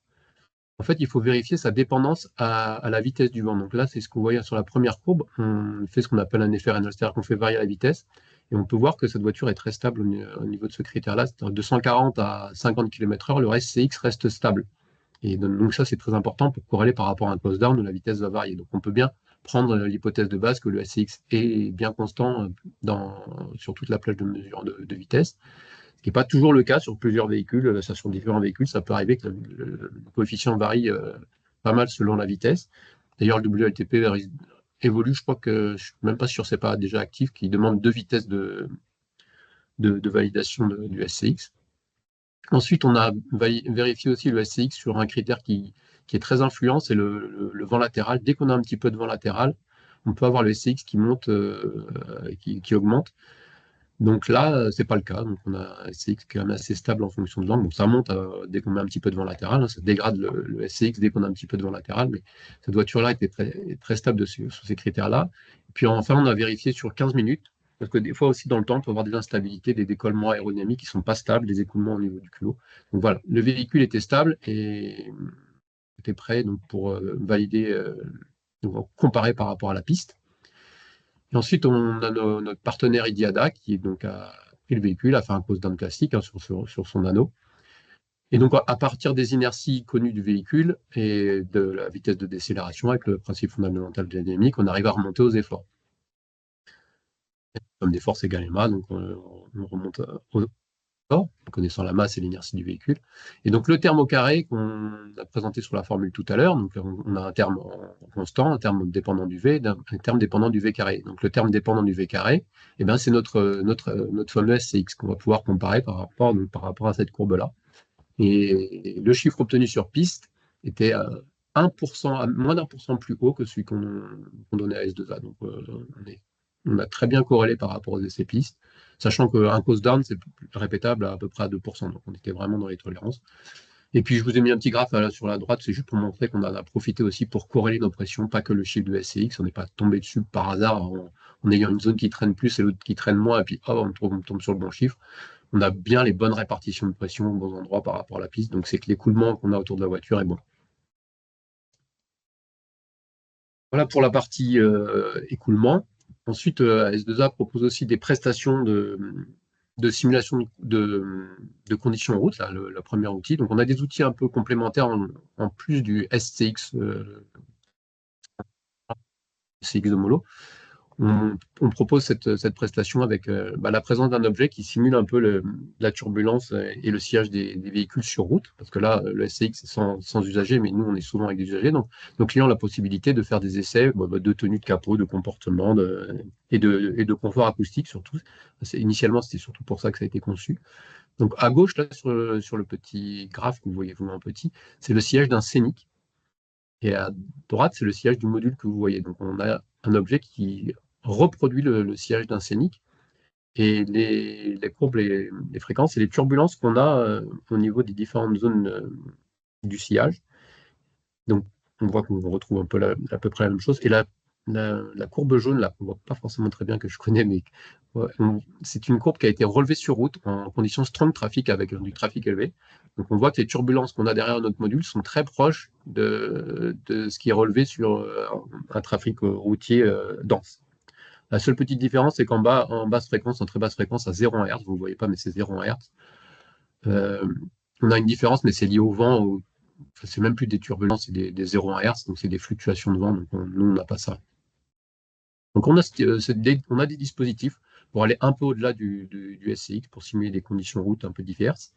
En fait, il faut vérifier sa dépendance à la vitesse du vent. Donc là, c'est ce que vous voyez sur la première courbe. On fait ce qu'on appelle un effet Reynolds, c'est-à-dire qu'on fait varier la vitesse. Et on peut voir que cette voiture est très stable au niveau de ce critère-là. C'est-à-dire de 140 à 50 km/h, le SCX reste stable. Et donc ça, c'est très important pour corréler par rapport à un close down où la vitesse va varier. Donc on peut bien prendre l'hypothèse de base que le SCX est bien constant sur toute la plage de mesure de vitesse. Ce qui n'est pas toujours le cas sur plusieurs véhicules, sur différents véhicules, ça peut arriver que le coefficient varie pas mal selon la vitesse. D'ailleurs, le WLTP évolue, je crois que je ne suis même pas sûr, c'est pas déjà actif, qui demande 2 vitesses de validation du SCX. Ensuite, on a vérifié aussi le SCX sur un critère qui est très influent, c'est le vent latéral. Dès qu'on a un petit peu de vent latéral, on peut avoir le SCX qui monte, qui augmente. Donc là, c'est pas le cas. Donc on a un SCX qui est quand même assez stable en fonction de l'angle. Donc ça monte dès qu'on met un petit peu de vent latéral. Ça dégrade le SCX dès qu'on a un petit peu de vent latéral. Mais cette voiture-là était très stable sur ces critères-là. Et puis enfin, on a vérifié sur 15 minutes. Parce que des fois aussi dans le temps, on peut avoir des instabilités, des décollements aérodynamiques qui ne sont pas stables, des écoulements au niveau du culot. Donc voilà, le véhicule était stable et était prêt donc, pour valider, donc, comparer par rapport à la piste. Et ensuite, on a notre partenaire Idiada qui donc, a pris le véhicule, a fait un cause down classique hein, sur son anneau. Et donc, à partir des inerties connues du véhicule et de la vitesse de décélération, avec le principe fondamental de la dynamique, on arrive à remonter aux efforts. Comme des forces égales ma, donc on remonte aux efforts, en connaissant la masse et l'inertie du véhicule. Et donc, le terme au carré qu'on a présenté sur la formule tout à l'heure, donc on a un terme constant, un terme dépendant du V, un terme dépendant du V carré. Donc, le terme dépendant du V carré, eh ben, c'est notre fameux SCX qu'on va pouvoir comparer par rapport à cette courbe-là. Et le chiffre obtenu sur piste était à 1%, à moins d'1% plus haut que celui qu'on donnait à S2A. Donc, on a très bien corrélé par rapport aux essais pistes, sachant qu'un cause down, c'est répétable à peu près à 2%. Donc, on était vraiment dans les tolérances. Et puis, je vous ai mis un petit graphe là, sur la droite, c'est juste pour montrer qu'on en a profité aussi pour corréler nos pressions, pas que le chiffre de SCX. On n'est pas tombé dessus par hasard en ayant une zone qui traîne plus et l'autre qui traîne moins, et puis on tombe sur le bon chiffre. On a bien les bonnes répartitions de pression aux bons endroits par rapport à la piste, donc c'est que l'écoulement qu'on a autour de la voiture est bon. Voilà pour la partie écoulement. Ensuite, S2A propose aussi des prestations de simulation de conditions en route, là, le premier outil. Donc on a des outils un peu complémentaires en plus du SCX, SCX de Molo. On propose cette prestation avec la présence d'un objet qui simule un peu la turbulence et le sillage des véhicules sur route, parce que là, le SCX est sans usager, mais nous, on est souvent avec des usagers. Donc, nos clients ont la possibilité de faire des essais de tenue de capot, de comportement et de confort acoustique surtout. Initialement, c'était surtout pour ça que ça a été conçu. Donc, à gauche, là, sur le petit graphe que vous voyez vous en petit, c'est le sillage d'un scénic. Et à droite, c'est le sillage du module que vous voyez. Donc, on a un objet qui reproduit le sillage d'un scénic et les courbes, les fréquences et les turbulences qu'on a au niveau des différentes zones du sillage. Donc, on voit qu'on retrouve un peu à peu près la même chose. Et la courbe jaune, là, qu'on ne voit pas forcément très bien, que je connais, mais c'est une courbe qui a été relevée sur route en conditions strong traffic avec du trafic élevé. Donc, on voit que les turbulences qu'on a derrière notre module sont très proches de ce qui est relevé sur un trafic routier dense. La seule petite différence, c'est qu'en bas, en basse fréquence, en très basse fréquence, à 0 Hz, vous ne voyez pas, mais c'est 0 Hz. On a une différence, mais c'est lié au vent. C'est même plus des turbulences, c'est des 0 Hz, donc c'est des fluctuations de vent. Donc nous, on n'a pas ça. Donc on a des dispositifs pour aller un peu au-delà du SCX, pour simuler des conditions route un peu diverses.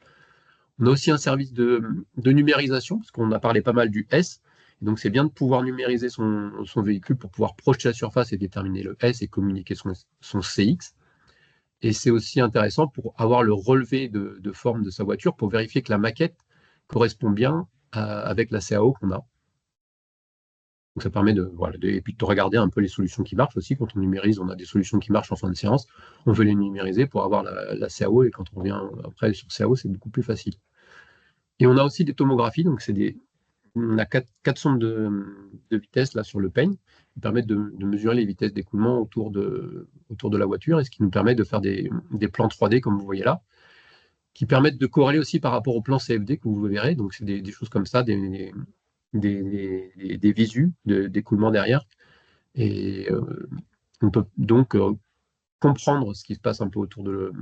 On a aussi un service de numérisation, parce qu'on a parlé pas mal du S. Donc, c'est bien de pouvoir numériser son véhicule pour pouvoir projeter la surface et déterminer le S et communiquer son CX. Et c'est aussi intéressant pour avoir le relevé de forme de sa voiture pour vérifier que la maquette correspond bien avec la CAO qu'on a. Donc, ça permet et puis de regarder un peu les solutions qui marchent aussi. Quand on numérise, on a des solutions qui marchent en fin de séance. On veut les numériser pour avoir la CAO. Et quand on revient après sur CAO, c'est beaucoup plus facile. Et on a aussi des tomographies. Donc, on a quatre sondes de vitesse là sur le peigne qui permettent de mesurer les vitesses d'écoulement autour de la voiture, et ce qui nous permet de faire des plans 3D comme vous voyez là, qui permettent de corréler aussi par rapport au plan CFD que vous verrez. Donc c'est des choses comme ça, des visus d'écoulement derrière. Et on peut donc comprendre ce qui se passe un peu autour de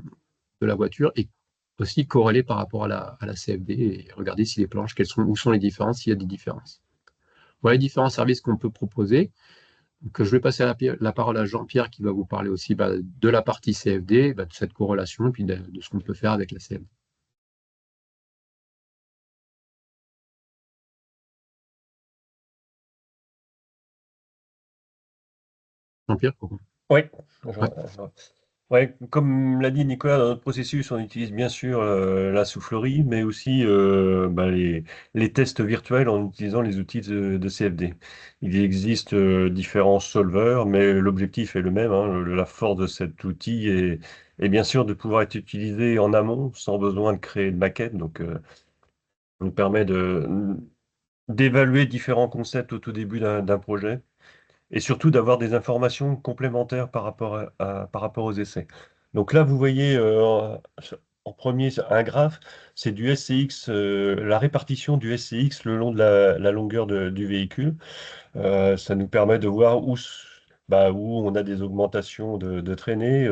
la voiture et aussi corréler par rapport à la CFD et regarder si les planches, où sont les différences, s'il y a des différences. Voilà les différents services qu'on peut proposer. Donc, je vais passer la parole à Jean-Pierre qui va vous parler aussi de la partie CFD, de cette corrélation et puis de ce qu'on peut faire avec la CFD. Jean-Pierre, pourquoi ? Oui, Ouais. comme l'a dit Nicolas, dans notre processus, on utilise bien sûr la soufflerie, mais aussi les tests virtuels en utilisant les outils de CFD. Il existe différents solvers, mais l'objectif est le même, hein. La force de cet outil est bien sûr de pouvoir être utilisé en amont sans besoin de créer de maquette. Donc, ça nous permet d'évaluer différents concepts au tout début d'un projet et surtout d'avoir des informations complémentaires par rapport aux essais. Donc là, vous voyez en premier, un graphe, c'est du SCX, la répartition du SCX le long de la longueur du véhicule. Ça nous permet de voir où on a des augmentations de traînée,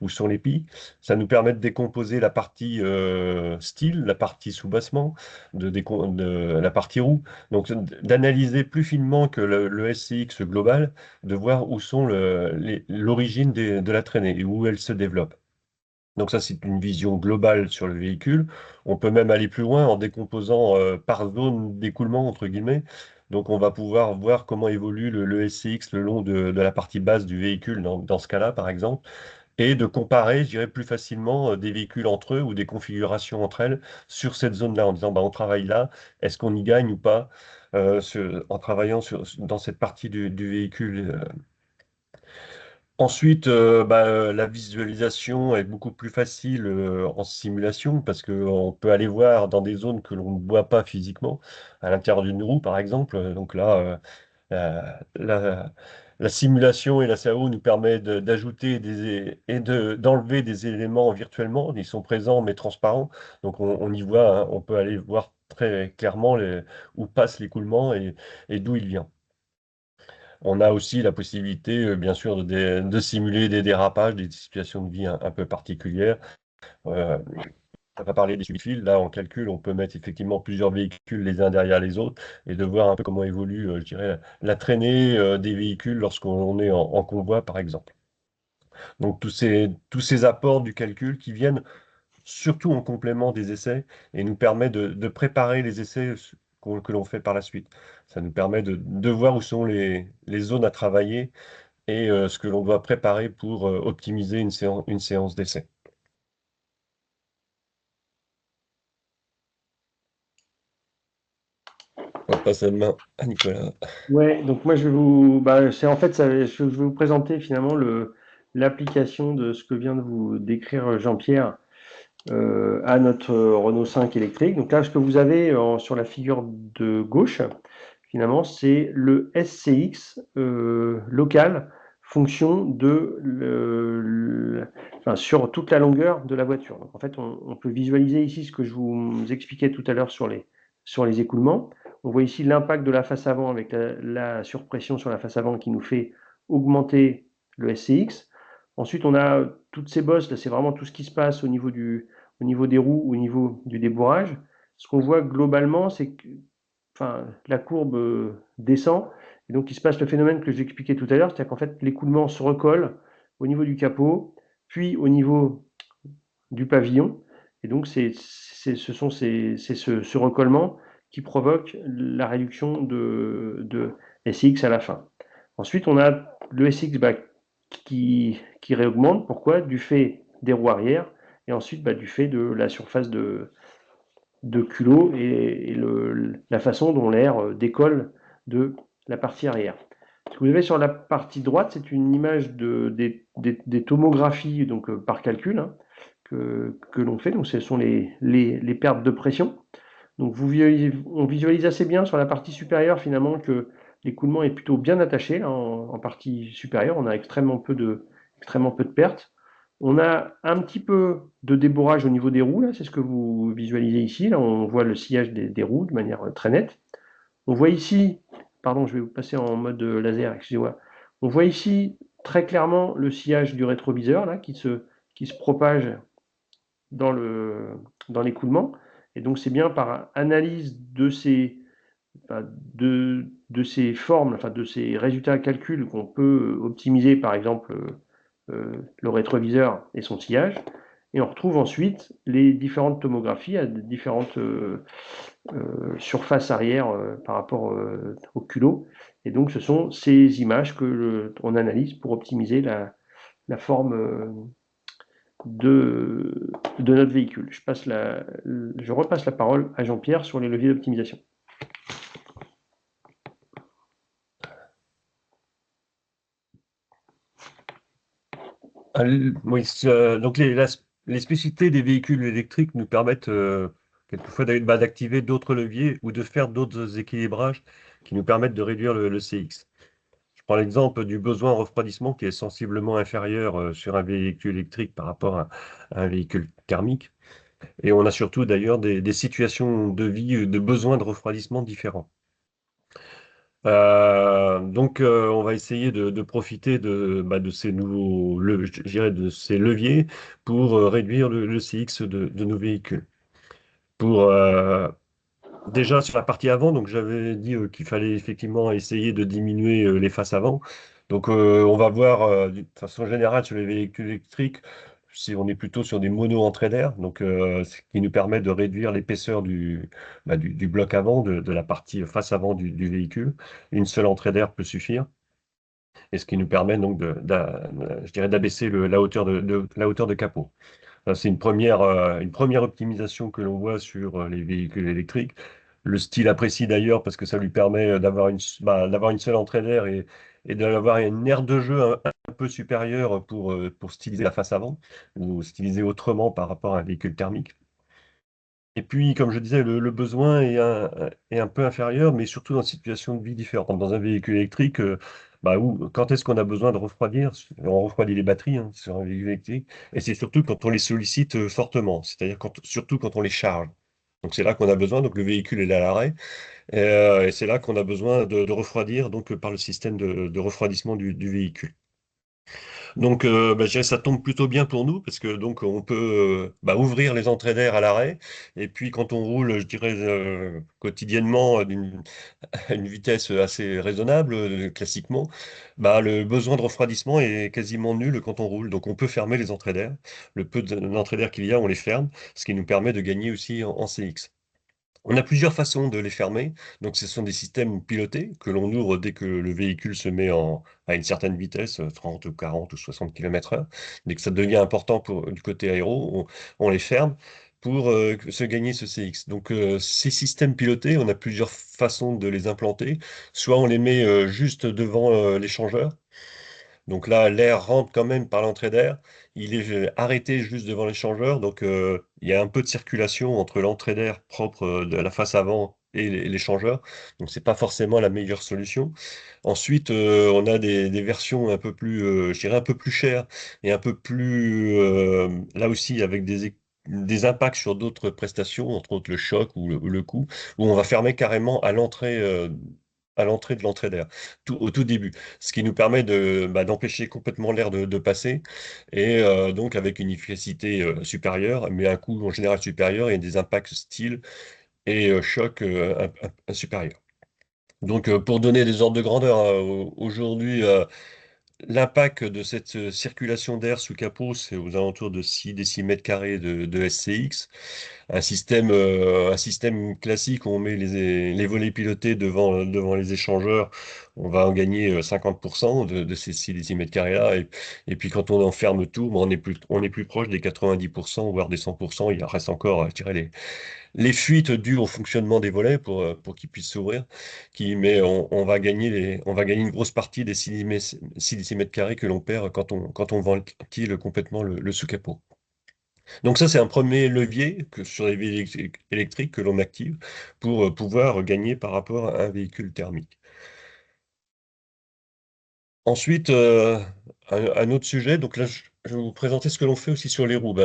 où sont les pics. Ça nous permet de décomposer la partie style, la partie soubassement, de la partie roue. Donc d'analyser plus finement que le SCX global, de voir où sont l'origine de la traînée et où elle se développe. Donc ça, c'est une vision globale sur le véhicule. On peut même aller plus loin en décomposant par zone d'écoulement, entre guillemets. Donc on va pouvoir voir comment évolue le SCX le long de la partie basse du véhicule, dans ce cas-là, par exemple, et de comparer, je dirais, plus facilement des véhicules entre eux ou des configurations entre elles sur cette zone-là, en disant, bah, on travaille là, est-ce qu'on y gagne ou pas en travaillant dans cette partie du véhicule. Ensuite, la visualisation est beaucoup plus facile en simulation parce qu'on peut aller voir dans des zones que l'on ne voit pas physiquement, à l'intérieur d'une roue par exemple. Donc là, la simulation et la CAO nous permet d'ajouter d'enlever des éléments virtuellement. Ils sont présents mais transparents. Donc on y voit, hein, on peut aller voir très clairement où passe l'écoulement et d'où il vient. On a aussi la possibilité, bien sûr, de simuler des dérapages, des situations de vie un peu particulières. Euh, on va parler des subfiles. Là, en calcul, on peut mettre effectivement plusieurs véhicules les uns derrière les autres et de voir un peu comment évolue, je dirais, la traînée des véhicules lorsqu'on est en convoi, par exemple. Donc, tous ces apports du calcul qui viennent surtout en complément des essais et nous permet de préparer les essais que l'on fait par la suite. Ça nous permet de voir où sont les zones à travailler et ce que l'on doit préparer pour optimiser une séance d'essai. On va passer la main à Nicolas. Ouais, donc moi je vais vous, c'est en fait, je vais vous présenter finalement l'application de ce que vient de vous décrire Jean-Pierre à notre Renault 5 électrique. Donc là, ce que vous avez sur la figure de gauche, finalement, c'est le SCX local, fonction enfin, sur toute la longueur de la voiture. Donc en fait, on peut visualiser ici ce que je vous expliquais tout à l'heure sur les écoulements. On voit ici l'impact de la face avant avec la surpression sur la face avant qui nous fait augmenter le SCX. Ensuite, on a toutes ces bosses, là, c'est vraiment tout ce qui se passe au niveau des roues, au niveau du débourrage. Ce qu'on voit globalement, c'est que la courbe descend, et donc il se passe le phénomène que j'expliquais tout à l'heure, c'est-à-dire qu'en fait, l'écoulement se recolle au niveau du capot, puis au niveau du pavillon, et donc ce recollement qui provoque la réduction de SX à la fin. Ensuite, on a le SX qui réaugmente. Pourquoi? Du fait des roues arrière et ensuite du fait de la surface de culot et la façon dont l'air décolle de la partie arrière. Ce que vous avez sur la partie droite, c'est une image des tomographies donc, par calcul, hein, que l'on fait. Donc ce sont les pertes de pression. Donc on visualise assez bien sur la partie supérieure finalement que l'écoulement est plutôt bien attaché là, en partie supérieure. On a extrêmement peu de pertes. On a un petit peu de débourrage au niveau des roues, là, c'est ce que vous visualisez ici. Là, on voit le sillage des roues de manière très nette. On voit ici, pardon, je vais vous passer en mode laser, excusez-moi. On voit ici très clairement le sillage du rétroviseur là, qui se propage dans l'écoulement. Et donc c'est bien par analyse de ces formes, enfin de ces résultats à calcul qu'on peut optimiser par exemple le rétroviseur et son sillage. Et on retrouve ensuite les différentes tomographies à différentes surfaces arrière par rapport au culot. Et donc ce sont ces images que on analyse pour optimiser la forme de notre véhicule. Je repasse la parole à Jean-Pierre sur les leviers d'optimisation. Oui, donc les spécificités des véhicules électriques nous permettent quelquefois d'activer d'autres leviers ou de faire d'autres équilibrages qui nous permettent de réduire le CX. prends l'exemple du besoin en refroidissement qui est sensiblement inférieur sur un véhicule électrique par rapport à un véhicule thermique. Et on a surtout d'ailleurs des situations de vie, de besoins de refroidissement différents. On va essayer de profiter de ces je dirais de ces leviers pour réduire le CX de nos véhicules. Pour, déjà sur la partie avant, donc j'avais dit qu'il fallait effectivement essayer de diminuer les faces avant. Donc on va voir de façon générale sur les véhicules électriques, si on est plutôt sur des mono-entrées d'air, donc ce qui nous permet de réduire l'épaisseur du bloc avant, de la partie face avant du véhicule. Une seule entrée d'air peut suffire. Et ce qui nous permet donc je dirais d'abaisser la hauteur de capot. Ça, c'est une première optimisation que l'on voit sur les véhicules électriques. Le style apprécie d'ailleurs parce que ça lui permet d'avoir une seule entrée d'air et d'avoir une aire de jeu un peu supérieure pour styliser la face avant ou styliser autrement par rapport à un véhicule thermique. Et puis, comme je disais, le besoin est un peu inférieur, mais surtout dans une situation de vie différente. Dans un véhicule électrique, quand est-ce qu'on a besoin de refroidir? On refroidit les batteries sur un véhicule électrique, et c'est surtout quand on les sollicite fortement, c'est-à-dire surtout quand on les charge. Donc c'est là qu'on a besoin, donc le véhicule est à l'arrêt, et c'est là qu'on a besoin de refroidir donc, par le système de refroidissement du véhicule. Donc, je dirais que ça tombe plutôt bien pour nous parce que donc on peut ouvrir les entrées d'air à l'arrêt et puis quand on roule, je dirais quotidiennement à une vitesse assez raisonnable, classiquement, le besoin de refroidissement est quasiment nul quand on roule. Donc, on peut fermer les entrées d'air. Le peu d'entrées d'air qu'il y a, on les ferme, ce qui nous permet de gagner aussi en CX. On a plusieurs façons de les fermer. Donc, ce sont des systèmes pilotés que l'on ouvre dès que le véhicule se met à une certaine vitesse, 30 ou 40 ou 60 km/h. Dès que ça devient important du côté aéro, on les ferme pour se gagner ce CX. Donc, ces systèmes pilotés, on a plusieurs façons de les implanter. Soit on les met juste devant l'échangeur. Donc là, l'air rentre quand même par l'entrée d'air. Il est arrêté juste devant l'échangeur. Donc il y a un peu de circulation entre l'entrée d'air propre de la face avant et l'échangeur. Donc c'est pas forcément la meilleure solution. Ensuite, on a des versions un peu plus, je dirais un peu plus chères et un peu plus, là aussi avec des impacts sur d'autres prestations, entre autres le choc ou le coût, où on va fermer carrément à l'entrée de l'entrée d'air, au tout début, ce qui nous permet d'empêcher complètement l'air de passer, et donc avec une efficacité supérieure, mais un coût en général supérieur et des impacts style et choc supérieurs. Donc pour donner des ordres de grandeur, aujourd'hui, l'impact de cette circulation d'air sous capot, c'est aux alentours de 6 décimètres carrés de SCX. Un système classique où on met les volets pilotés devant les échangeurs, on va en gagner 50% de ces 6 décimètres carrés-là. Et puis quand on enferme tout, on est plus proche des 90%, voire des 100%. Il reste encore, je dirais, les fuites dues au fonctionnement des volets pour qu'ils puissent s'ouvrir, mais on va gagner on va gagner une grosse partie des 6 décimètres carrés que l'on perd quand on ventile complètement le sous-capot. Donc ça, c'est un premier levier sur les véhicules électriques que l'on active pour pouvoir gagner par rapport à un véhicule thermique. Ensuite, un autre sujet, donc là, je vais vous présenter ce que l'on fait aussi sur les roues.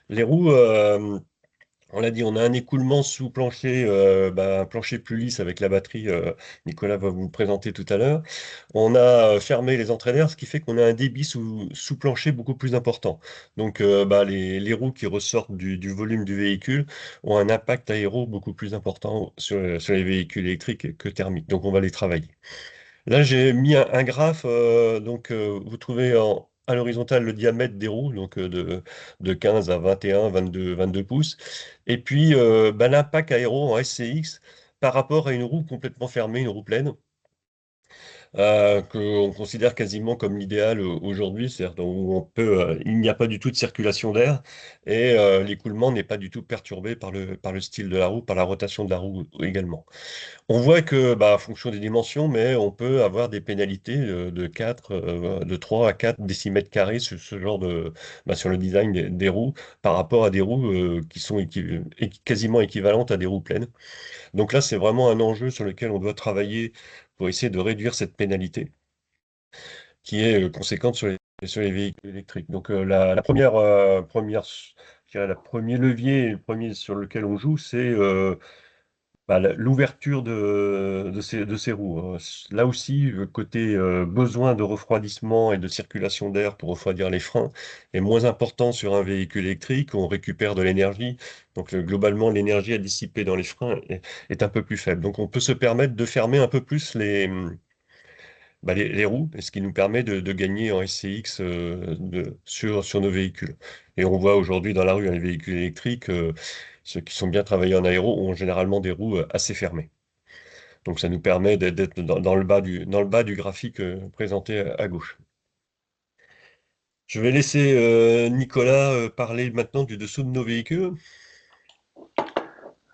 Les roues, on l'a dit, on a un écoulement sous plancher, un plancher plus lisse avec la batterie. Nicolas va vous le présenter tout à l'heure. On a fermé les entrées d'air, ce qui fait qu'on a un débit sous plancher beaucoup plus important. Donc, les roues qui ressortent du volume du véhicule ont un impact aéro beaucoup plus important sur les véhicules électriques que thermiques. Donc, on va les travailler. Là, j'ai mis un graphe. Vous trouvez à l'horizontale le diamètre des roues, donc de 15 à 21, 22 pouces. Et puis, l'impact aéro en SCX par rapport à une roue complètement fermée, une roue pleine, qu'on considère quasiment comme l'idéal aujourd'hui, c'est-à-dire où il n'y a pas du tout de circulation d'air et l'écoulement n'est pas du tout perturbé par le style de la roue, par la rotation de la roue également. On voit que, en fonction des dimensions, mais on peut avoir des pénalités de 3 à 4 décimètres carrés sur ce genre sur le design des roues par rapport à des roues qui sont quasiment équivalentes à des roues pleines. Donc là, c'est vraiment un enjeu sur lequel on doit travailler pour essayer de réduire cette pénalité. qui est conséquente sur les véhicules électriques. Donc la je dirais la premier levier, le premier sur lequel on joue, c'est l'ouverture de ces roues, hein. Là aussi, le côté besoin de refroidissement et de circulation d'air pour refroidir les freins est moins important sur un véhicule électrique. On récupère de l'énergie. Donc globalement, l'énergie à dissiper dans les freins est un peu plus faible. Donc on peut se permettre de fermer un peu plus les roues, et ce qui nous permet de gagner en SCX sur nos véhicules. Et on voit aujourd'hui dans la rue, hein, les véhicules électriques, ceux qui sont bien travaillés en aéro ont généralement des roues assez fermées. Donc ça nous permet d'être dans le bas du graphique présenté à gauche. Je vais laisser Nicolas parler maintenant du dessous de nos véhicules.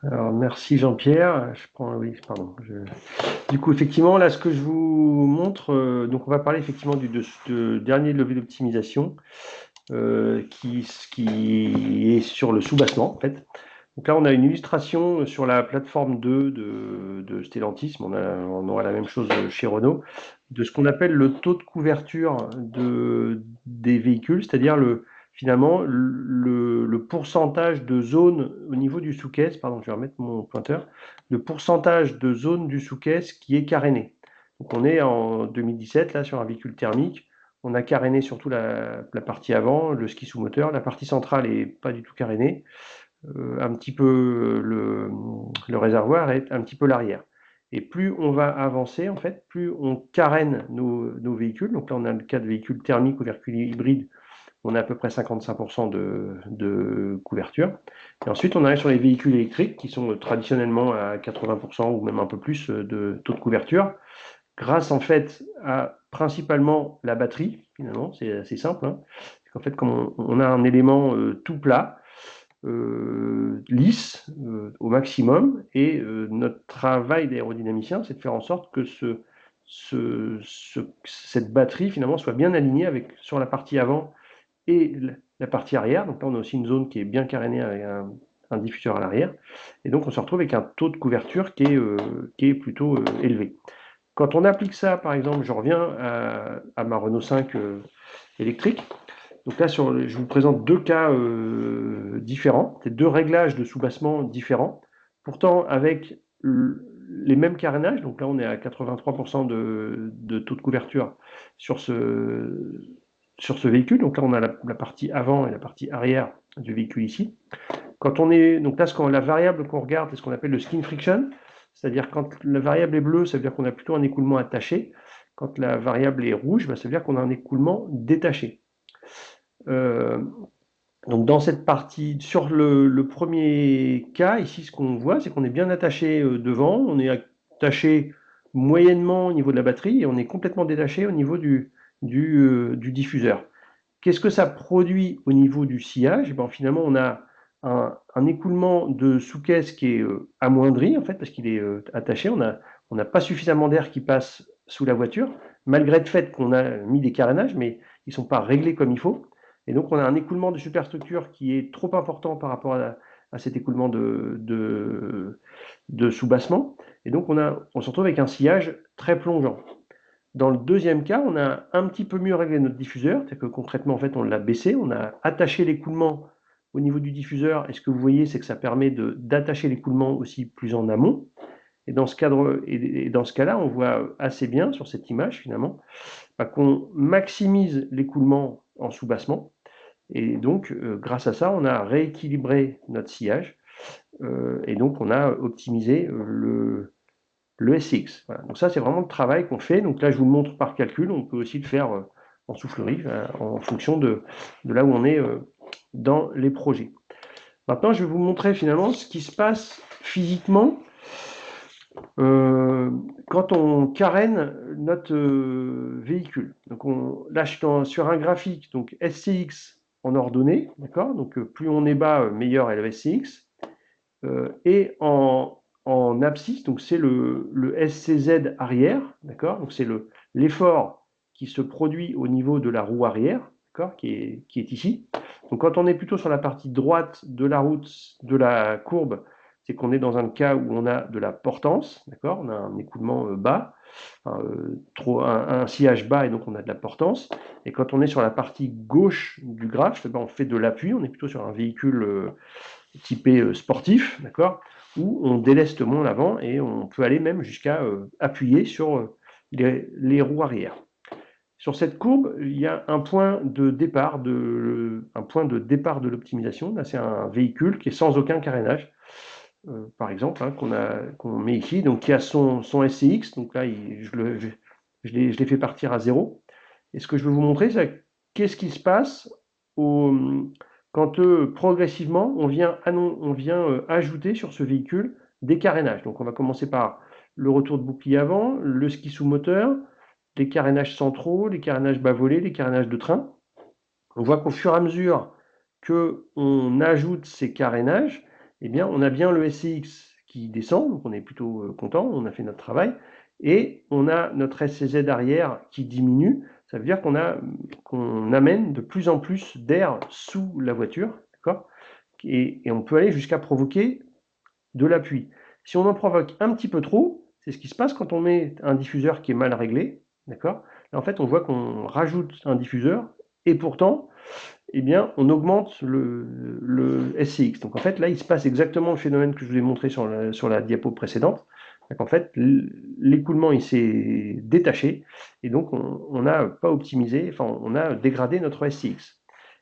Alors, merci Jean-Pierre. Je prends, oui, pardon. Du coup, effectivement, là, ce que je vous montre, donc on va parler effectivement du dernier levier d'optimisation qui est sur le sous-bassement, en fait. Donc là, on a une illustration sur la plateforme 2 de Stellantis, mais on aura la même chose chez Renault, de ce qu'on appelle le taux de couverture des véhicules, c'est-à-dire finalement le pourcentage de zone au niveau du sous-caisse, pardon, je vais remettre mon pointeur, le pourcentage de zone du sous-caisse qui est caréné. Donc on est en 2017 là sur un véhicule thermique, on a caréné surtout la partie avant, le ski sous moteur, la partie centrale est pas du tout carénée, un petit peu le réservoir et un petit peu l'arrière. Et plus on va avancer, en fait, plus on carène nos véhicules. Donc là, on a le cas de véhicules thermiques ou véhicules hybrides, on a à peu près 55% de couverture. Et ensuite, on arrive sur les véhicules électriques qui sont traditionnellement à 80% ou même un peu plus de taux de couverture, grâce en fait à principalement la batterie, finalement, c'est assez simple, hein. En fait, comme on a un élément tout plat, lisse au maximum, et notre travail d'aérodynamicien, c'est de faire en sorte que cette batterie finalement soit bien alignée sur la partie avant et la partie arrière. Donc là, on a aussi une zone qui est bien carénée avec un diffuseur à l'arrière, et donc on se retrouve avec un taux de couverture qui est plutôt élevé. Quand on applique ça, par exemple, je reviens à ma Renault 5 électrique. Donc là, je vous présente deux cas différents, c'est deux réglages de sous-bassement différents, pourtant avec les mêmes carénages. Donc là, on est à 83% de taux de couverture sur ce véhicule. Donc là, on a la partie avant et la partie arrière du véhicule ici. Donc là, la variable qu'on regarde, c'est ce qu'on appelle le skin friction, c'est-à-dire quand la variable est bleue, ça veut dire qu'on a plutôt un écoulement attaché. Quand la variable est rouge, ça veut dire qu'on a un écoulement détaché. Donc dans cette partie, sur le premier cas, ici ce qu'on voit, c'est qu'on est bien attaché devant, on est attaché moyennement au niveau de la batterie et on est complètement détaché au niveau du diffuseur. Qu'est-ce que ça produit au niveau du sillage? Finalement, on a un écoulement de sous-caisse qui est amoindri, en fait, parce qu'il est attaché. On n'a pas suffisamment d'air qui passe sous la voiture, malgré le fait qu'on a mis des carénages, mais ils ne sont pas réglés comme il faut. Et donc, on a un écoulement de superstructure qui est trop important par rapport à cet écoulement de sous-bassement. Et donc, on se retrouve avec un sillage très plongeant. Dans le deuxième cas, on a un petit peu mieux réglé notre diffuseur, c'est-à-dire que concrètement, en fait, on l'a baissé, on a attaché l'écoulement au niveau du diffuseur, et ce que vous voyez, c'est que ça permet d'attacher l'écoulement aussi plus en amont. Et dans ce cas-là, on voit assez bien sur cette image, finalement, qu'on maximise l'écoulement en sous-bassement, et donc, grâce à ça, on a rééquilibré notre sillage, et donc on a optimisé le SCX. Voilà. Donc ça, c'est vraiment le travail qu'on fait. Donc là, je vous le montre par calcul. On peut aussi le faire en soufflerie, en fonction de là où on est dans les projets. Maintenant, je vais vous montrer finalement ce qui se passe physiquement quand on carène notre véhicule. Donc là, je suis sur un graphique, donc SCX en ordonnée, d'accord. Donc plus on est bas, meilleur est le SCX. Et en abscisse, donc c'est le SCZ arrière, d'accord. Donc c'est l'effort qui se produit au niveau de la roue arrière, d'accord, qui est ici. Donc quand on est plutôt sur la partie droite de la route, de la courbe, c'est qu'on est dans un cas où on a de la portance, d'accord, on a un écoulement bas, un sillage bas et donc on a de la portance. Et quand on est sur la partie gauche du graphe, on fait de l'appui, on est plutôt sur un véhicule typé sportif, d'accord, où on déleste moins l'avant et on peut aller même jusqu'à appuyer sur les roues arrière. Sur cette courbe, il y a un point de départ de l'optimisation. Là, c'est un véhicule qui est sans aucun carénage, par exemple, hein, qu'on met ici, donc qui a son SCX. Donc là, je l'ai fait partir à 0. Et ce que je veux vous montrer, c'est qu'est-ce qui se passe quand progressivement on vient ajouter sur ce véhicule des carénages. Donc on va commencer par le retour de bouclier avant, le ski sous moteur, les carénages centraux, les carénages bas volés, les carénages de train. On voit qu'au fur et à mesure qu'on ajoute ces carénages, eh bien, on a bien le SCX qui descend, donc on est plutôt content, on a fait notre travail, et on a notre SCZ arrière qui diminue. Ça veut dire qu'on amène de plus en plus d'air sous la voiture, d'accord, et on peut aller jusqu'à provoquer de l'appui. Si on en provoque un petit peu trop, c'est ce qui se passe quand on met un diffuseur qui est mal réglé, d'accord. En fait, on voit qu'on rajoute un diffuseur et pourtant, eh bien, on augmente le SCX. Donc en fait, là, il se passe exactement le phénomène que je vous ai montré sur la diapo précédente. Donc, en fait, l'écoulement il s'est détaché et donc on n'a pas optimisé, enfin on a dégradé notre SCX.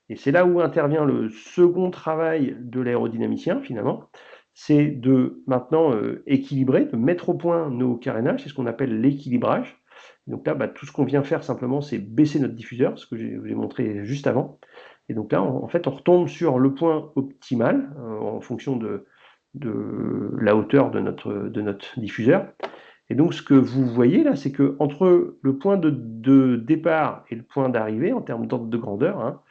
Et c'est là où intervient le second travail de l'aérodynamicien finalement, c'est de maintenant équilibrer, de mettre au point nos carénages, c'est ce qu'on appelle l'équilibrage. Donc là, tout ce qu'on vient faire simplement, c'est baisser notre diffuseur, ce que je vous ai montré juste avant. Et donc là, en fait, on retombe sur le point optimal en fonction de la hauteur de notre diffuseur. Et donc, ce que vous voyez là, c'est que entre le point de départ et le point d'arrivée, en termes d'ordre de grandeur, hein,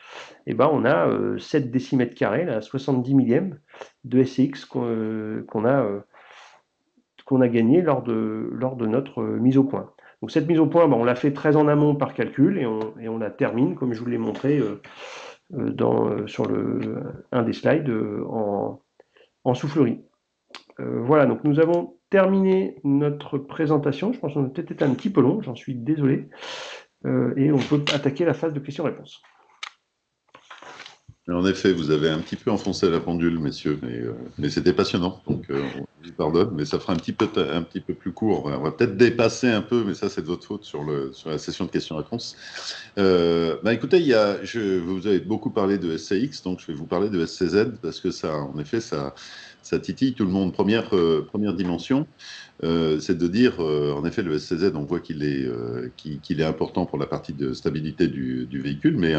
eh ben, on a 7 décimètres carrés, là, 70 millièmes de SCX qu'on a gagné lors de notre mise au point. Donc cette mise au point, on l'a fait très en amont par calcul et on la termine, comme je vous l'ai montré sur un des slides en soufflerie. Voilà, donc nous avons terminé notre présentation. Je pense qu'on a peut-être été un petit peu long, j'en suis désolé. Et on peut attaquer la phase de questions-réponses. En effet, vous avez un petit peu enfoncé la pendule, messieurs, mais c'était passionnant, donc on vous pardonne, mais ça fera un petit peu plus court. On va peut-être dépasser un peu, mais ça, c'est de votre faute sur la session de questions-réponses. Écoutez, vous avez beaucoup parlé de SCX, donc je vais vous parler de SCZ, parce que ça, en effet, ça titille tout le monde. Première dimension, c'est de dire, en effet, le SCZ, on voit qu'il est important pour la partie de stabilité du véhicule, mais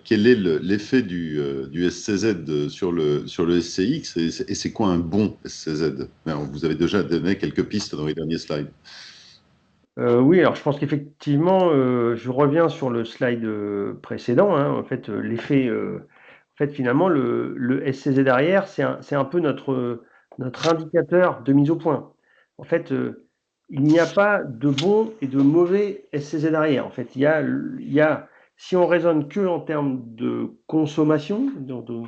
quel est l'effet du SCZ sur le SCX et c'est quoi un bon SCZ? Alors, vous avez déjà donné quelques pistes dans les derniers slides. Oui, alors je pense qu'effectivement, je reviens sur le slide précédent, hein. En fait, finalement, le SCZ arrière, c'est un peu notre indicateur de mise au point. En fait, il n'y a pas de bon et de mauvais SCZ arrière. En fait, il y a si on raisonne que en termes de consommation,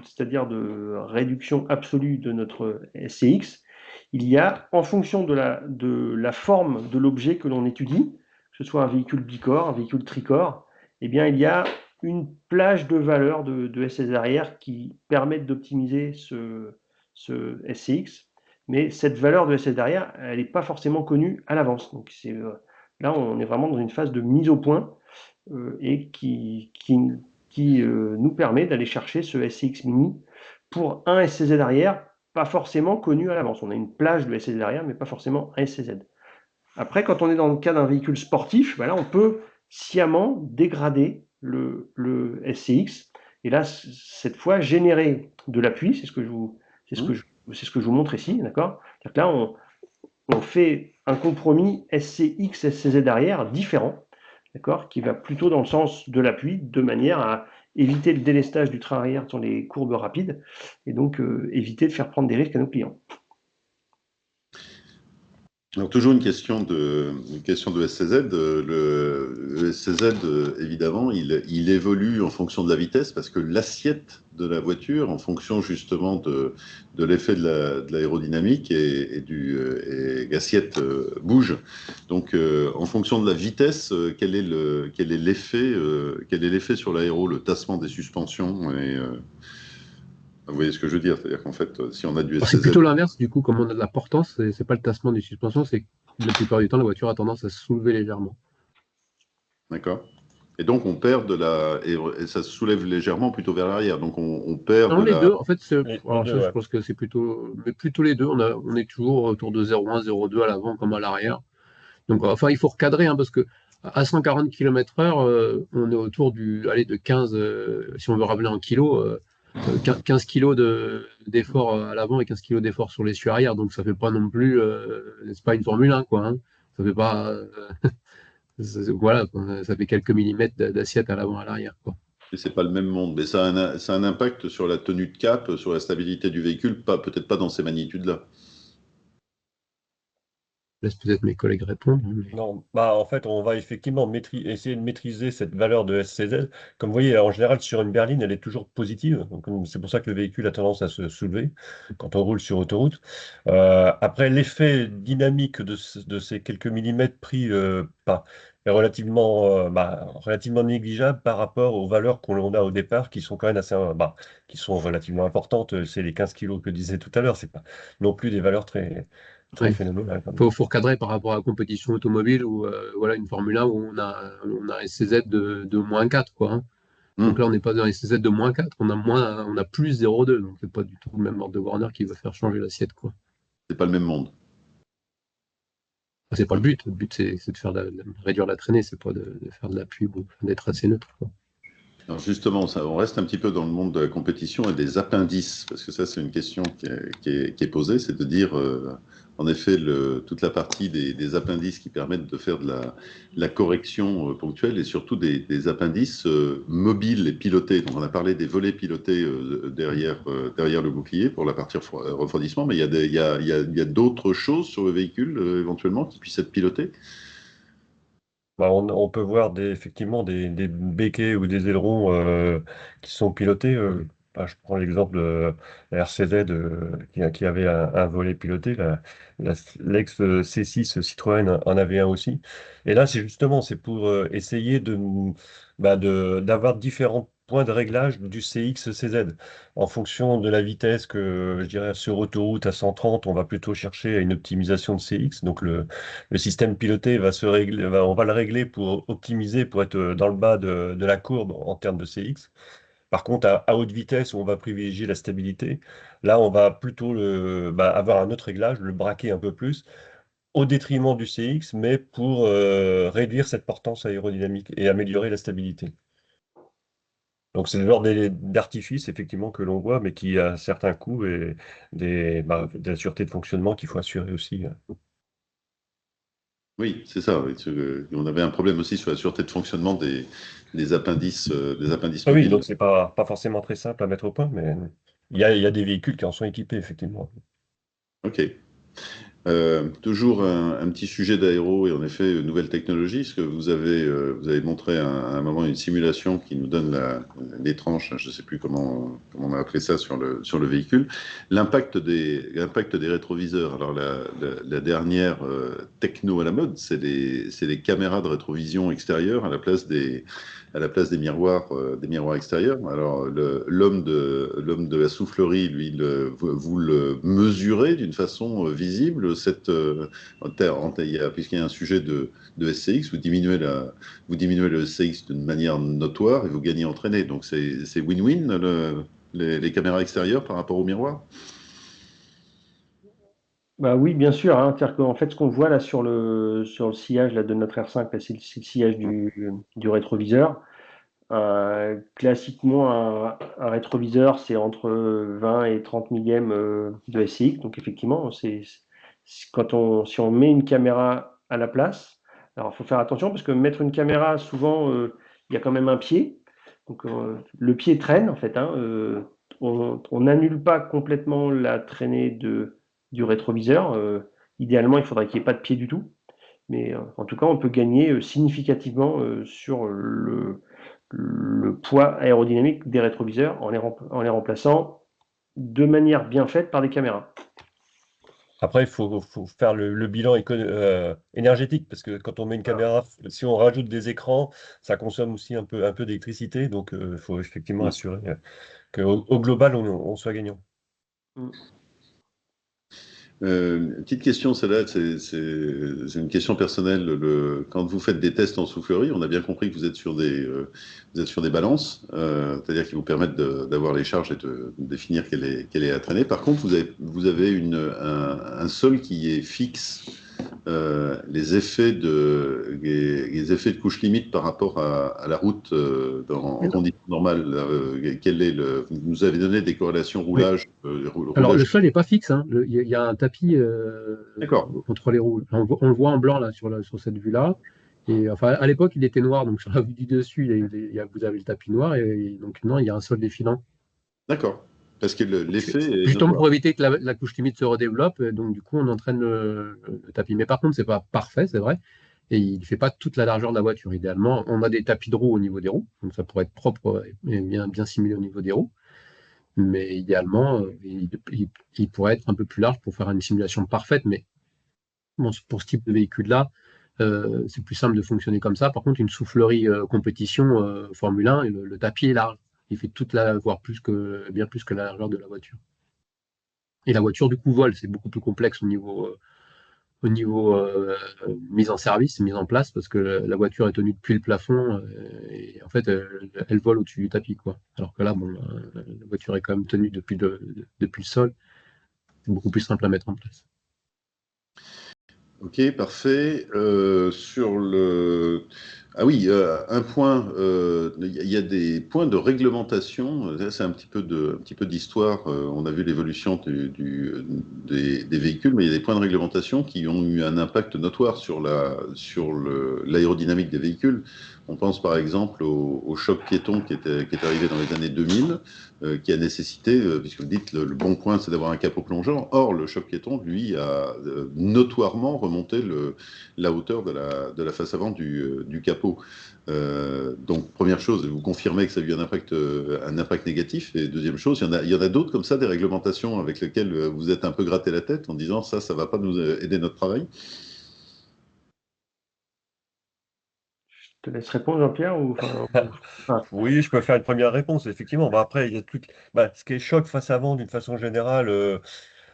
c'est-à-dire de réduction absolue de notre SCX, il y a, en fonction de la forme de l'objet que l'on étudie, que ce soit un véhicule bicorps, un véhicule tricorps, eh bien, il y a une plage de valeurs de SCZ arrière qui permettent d'optimiser ce SCX. Mais cette valeur de SCZ arrière, elle n'est pas forcément connue à l'avance. Donc là, on est vraiment dans une phase de mise au point et qui nous permet d'aller chercher ce SCX mini pour un SCZ arrière pas forcément connu à l'avance. On a une plage de SCZ arrière, mais pas forcément un SCZ. Après, quand on est dans le cas d'un véhicule sportif, là, on peut sciemment dégrader le SCX et là, cette fois, générer de l'appui. C'est ce que je vous montre ici, d'accord? Là, on fait un compromis SCX, SCZ arrière différent, d'accord, qui va plutôt dans le sens de l'appui, de manière à éviter le délestage du train arrière sur les courbes rapides et donc éviter de faire prendre des risques à nos clients. Alors, toujours une question de SCZ. Le SCZ, évidemment, il évolue en fonction de la vitesse parce que l'assiette de la voiture, en fonction justement de l'effet de l'aérodynamique et l'assiette bouge. Donc, en fonction de la vitesse, quel est l'effet sur l'aéro, le tassement des suspensions vous voyez ce que je veux dire? C'est-à-dire qu'en fait, si on a du Alors, c'est SCZ, plutôt l'inverse, du coup, comme on a de la portance, c'est pas le tassement des suspensions, c'est que la plupart du temps, la voiture a tendance à se soulever légèrement. d'accord? Et donc, on perd et ça se soulève légèrement plutôt vers l'arrière. Donc, on perd Non, de les la. deux, en fait, Les alors deux, ça, je ouais. pense que c'est plutôt, mais plutôt les deux, on est toujours autour de 0,1, 0,2 à l'avant comme à l'arrière. Donc, enfin, il faut recadrer, hein, parce que à 140 km/h, on est autour allez, de 15, si on veut ramener en kilos, 15 kilos d'effort à l'avant et 15 kilos d'effort sur l'essieu arrière. Donc, ça fait pas non plus, c'est pas une Formule 1, quoi, hein. Ça fait pas, voilà, quoi, ça fait quelques millimètres d'assiette à l'avant et à l'arrière, quoi. Et c'est pas le même monde. Mais ça a un impact sur la tenue de cap, sur la stabilité du véhicule, peut-être pas dans ces magnitudes-là. Je laisse peut-être mes collègues répondre, hein, mais Non, bah en fait, on va effectivement essayer de maîtriser cette valeur de SCZ. Comme vous voyez, en général, sur une berline, elle est toujours positive. Donc, c'est pour ça que le véhicule a tendance à se soulever quand on roule sur autoroute. Après, l'effet dynamique de ces quelques millimètres pris est relativement négligeable par rapport aux valeurs qu'on a au départ, qui sont quand même qui sont relativement importantes. C'est les 15 kilos que je disais tout à l'heure. C'est pas non plus des valeurs très ouais. phénoménales. Faut recadrer par rapport à la compétition automobile ou voilà, une Formule 1 où on a un SCZ de moins 4, quoi, hein. Donc là, Hmm. on n'est pas dans un SCZ de moins 4, on a plus 0,2. Donc c'est pas du tout le même ordre de grandeur qui va faire changer l'assiette, quoi. C'est pas le même monde. Enfin, c'est pas le Ok. but. Le but, c'est de faire réduire la traînée, c'est pas de faire de la pub ou d'être assez neutre, quoi. Alors justement, on reste un petit peu dans le monde de la compétition et des appendices, parce que ça, c'est une question qui est posée, c'est de dire, en effet, toute la partie des appendices qui permettent de faire de la correction ponctuelle et surtout des appendices mobiles et pilotés. Donc, on a parlé des volets pilotés derrière le bouclier pour la partie refroidissement, mais il y a d'autres choses sur le véhicule éventuellement qui puissent être pilotées. Bah, on peut voir effectivement des béquets ou des ailerons qui sont pilotés. Je prends l'exemple de la RCZ qui avait un volet piloté. L'ex C6 Citroën en avait un aussi. Et là, c'est pour essayer d'avoir différents points de réglage du CX-CZ. En fonction de la vitesse que, je dirais, sur autoroute à 130, on va plutôt chercher à une optimisation de CX. Donc, le système piloté on va le régler pour optimiser, pour être dans le bas de la courbe en termes de CX. Par contre, à haute vitesse, où on va privilégier la stabilité, là, on va plutôt avoir un autre réglage, le braquer un peu plus, au détriment du CX, mais pour réduire cette portance aérodynamique et améliorer la stabilité. Donc, c'est le genre d'artifice, effectivement, que l'on voit, mais qui a certains coûts et de la sûreté de fonctionnement qu'il faut assurer aussi. Oui, c'est ça. Oui. On avait un problème aussi sur la sûreté de fonctionnement des appendices Ah oui, donc mobiles. c'est pas forcément très simple à mettre au point, mais il y a des véhicules qui en sont équipés, effectivement. OK. Toujours un petit sujet d'aéro et en effet, nouvelle technologie, ce que vous avez montré à un moment une simulation qui nous donne les tranches, je ne sais plus comment on a appelé ça sur le véhicule, l'impact des rétroviseurs. Alors la dernière techno à la mode, c'est les caméras de rétrovision extérieure à la place des miroirs extérieurs. Alors l'homme de la soufflerie, lui, vous le mesurez d'une façon visible, puisqu'il y a un sujet de SCX, vous diminuez le SCX d'une manière notoire et vous gagnez en traînée. Donc c'est win-win les caméras extérieures par rapport au miroir. Bah oui, bien sûr, hein. C'est-à-dire qu'en fait, ce qu'on voit là sur le sillage là, de notre R5, là, c'est le sillage du rétroviseur. Classiquement, un rétroviseur, c'est entre 20 et 30 millièmes de SCX. Donc effectivement, si on met une caméra à la place, alors il faut faire attention parce que mettre une caméra, souvent, il y a quand même un pied. Donc le pied traîne en fait, hein. On n'annule pas complètement la traînée du rétroviseur. Idéalement, il faudrait qu'il n'y ait pas de pied du tout. Mais en tout cas, on peut gagner significativement sur le poids aérodynamique des rétroviseurs en les remplaçant de manière bien faite par des caméras. Après, il faut faire le bilan énergétique, parce que quand on met une caméra, si on rajoute des écrans, ça consomme aussi un peu d'électricité. Donc, il faut effectivement assurer qu'au global, on soit gagnant. Petite question, celle-là, c'est une question personnelle. Quand vous faites des tests en soufflerie, on a bien compris que vous êtes sur des balances, c'est-à-dire qui vous permettent d'avoir les charges et de définir quelle est à traîner. Par contre, vous avez un sol qui est fixe. Les effets de couche limite par rapport à la route en conditions normales, vous nous avez donné des corrélations roulage. Alors, le sol n'est pas fixe, hein. Il y a un tapis entre les roues. On le voit en blanc là, sur cette vue-là. Et enfin, à l'époque, il était noir, donc sur la vue du dessus, vous avez le tapis noir, et donc non, il y a un sol défilant. D'accord. Parce que l'effet est Justement notoire. pour éviter que la couche limite se redéveloppe, donc du coup, on entraîne le tapis. Mais par contre, c'est pas parfait, c'est vrai, et il ne fait pas toute la largeur de la voiture. Idéalement, on a des tapis de roues au niveau des roues, donc ça pourrait être propre et bien simulé au niveau des roues. Mais idéalement, il pourrait être un peu plus large pour faire une simulation parfaite. Mais bon, pour ce type de véhicule-là, c'est plus simple de fonctionner comme ça. Par contre, une soufflerie compétition Formule 1, le tapis est large. Il fait voire bien plus que la largeur de la voiture. Et la voiture, du coup, vole. C'est beaucoup plus complexe au niveau mise en service, mise en place, parce que la voiture est tenue depuis le plafond et en fait, elle vole au-dessus du tapis, quoi. Alors que là, bon, la voiture est quand même tenue depuis le sol. C'est beaucoup plus simple à mettre en place. Ok, parfait. Ah oui, un point, il y a des points de réglementation. Là, c'est un petit peu d'histoire. On a vu l'évolution des véhicules, mais il y a des points de réglementation qui ont eu un impact notoire sur l'aérodynamique des véhicules. On pense par exemple au choc piéton qui est arrivé dans les années 2000, qui a nécessité, puisque vous dites le bon point c'est d'avoir un capot plongeant. Or, le choc piéton, lui, a notoirement remonté la hauteur de la face avant du capot. Donc, première chose, vous confirmez que ça a eu un impact négatif. Et deuxième chose, il y en a d'autres comme ça, des réglementations avec lesquelles vous êtes un peu gratté la tête en disant ça ne va pas nous aider notre travail. Je te laisse répondre, Jean-Pierre, Oui, je peux faire une première réponse, effectivement. Bah, après, il y a ce qui est choc face avant, d'une façon générale,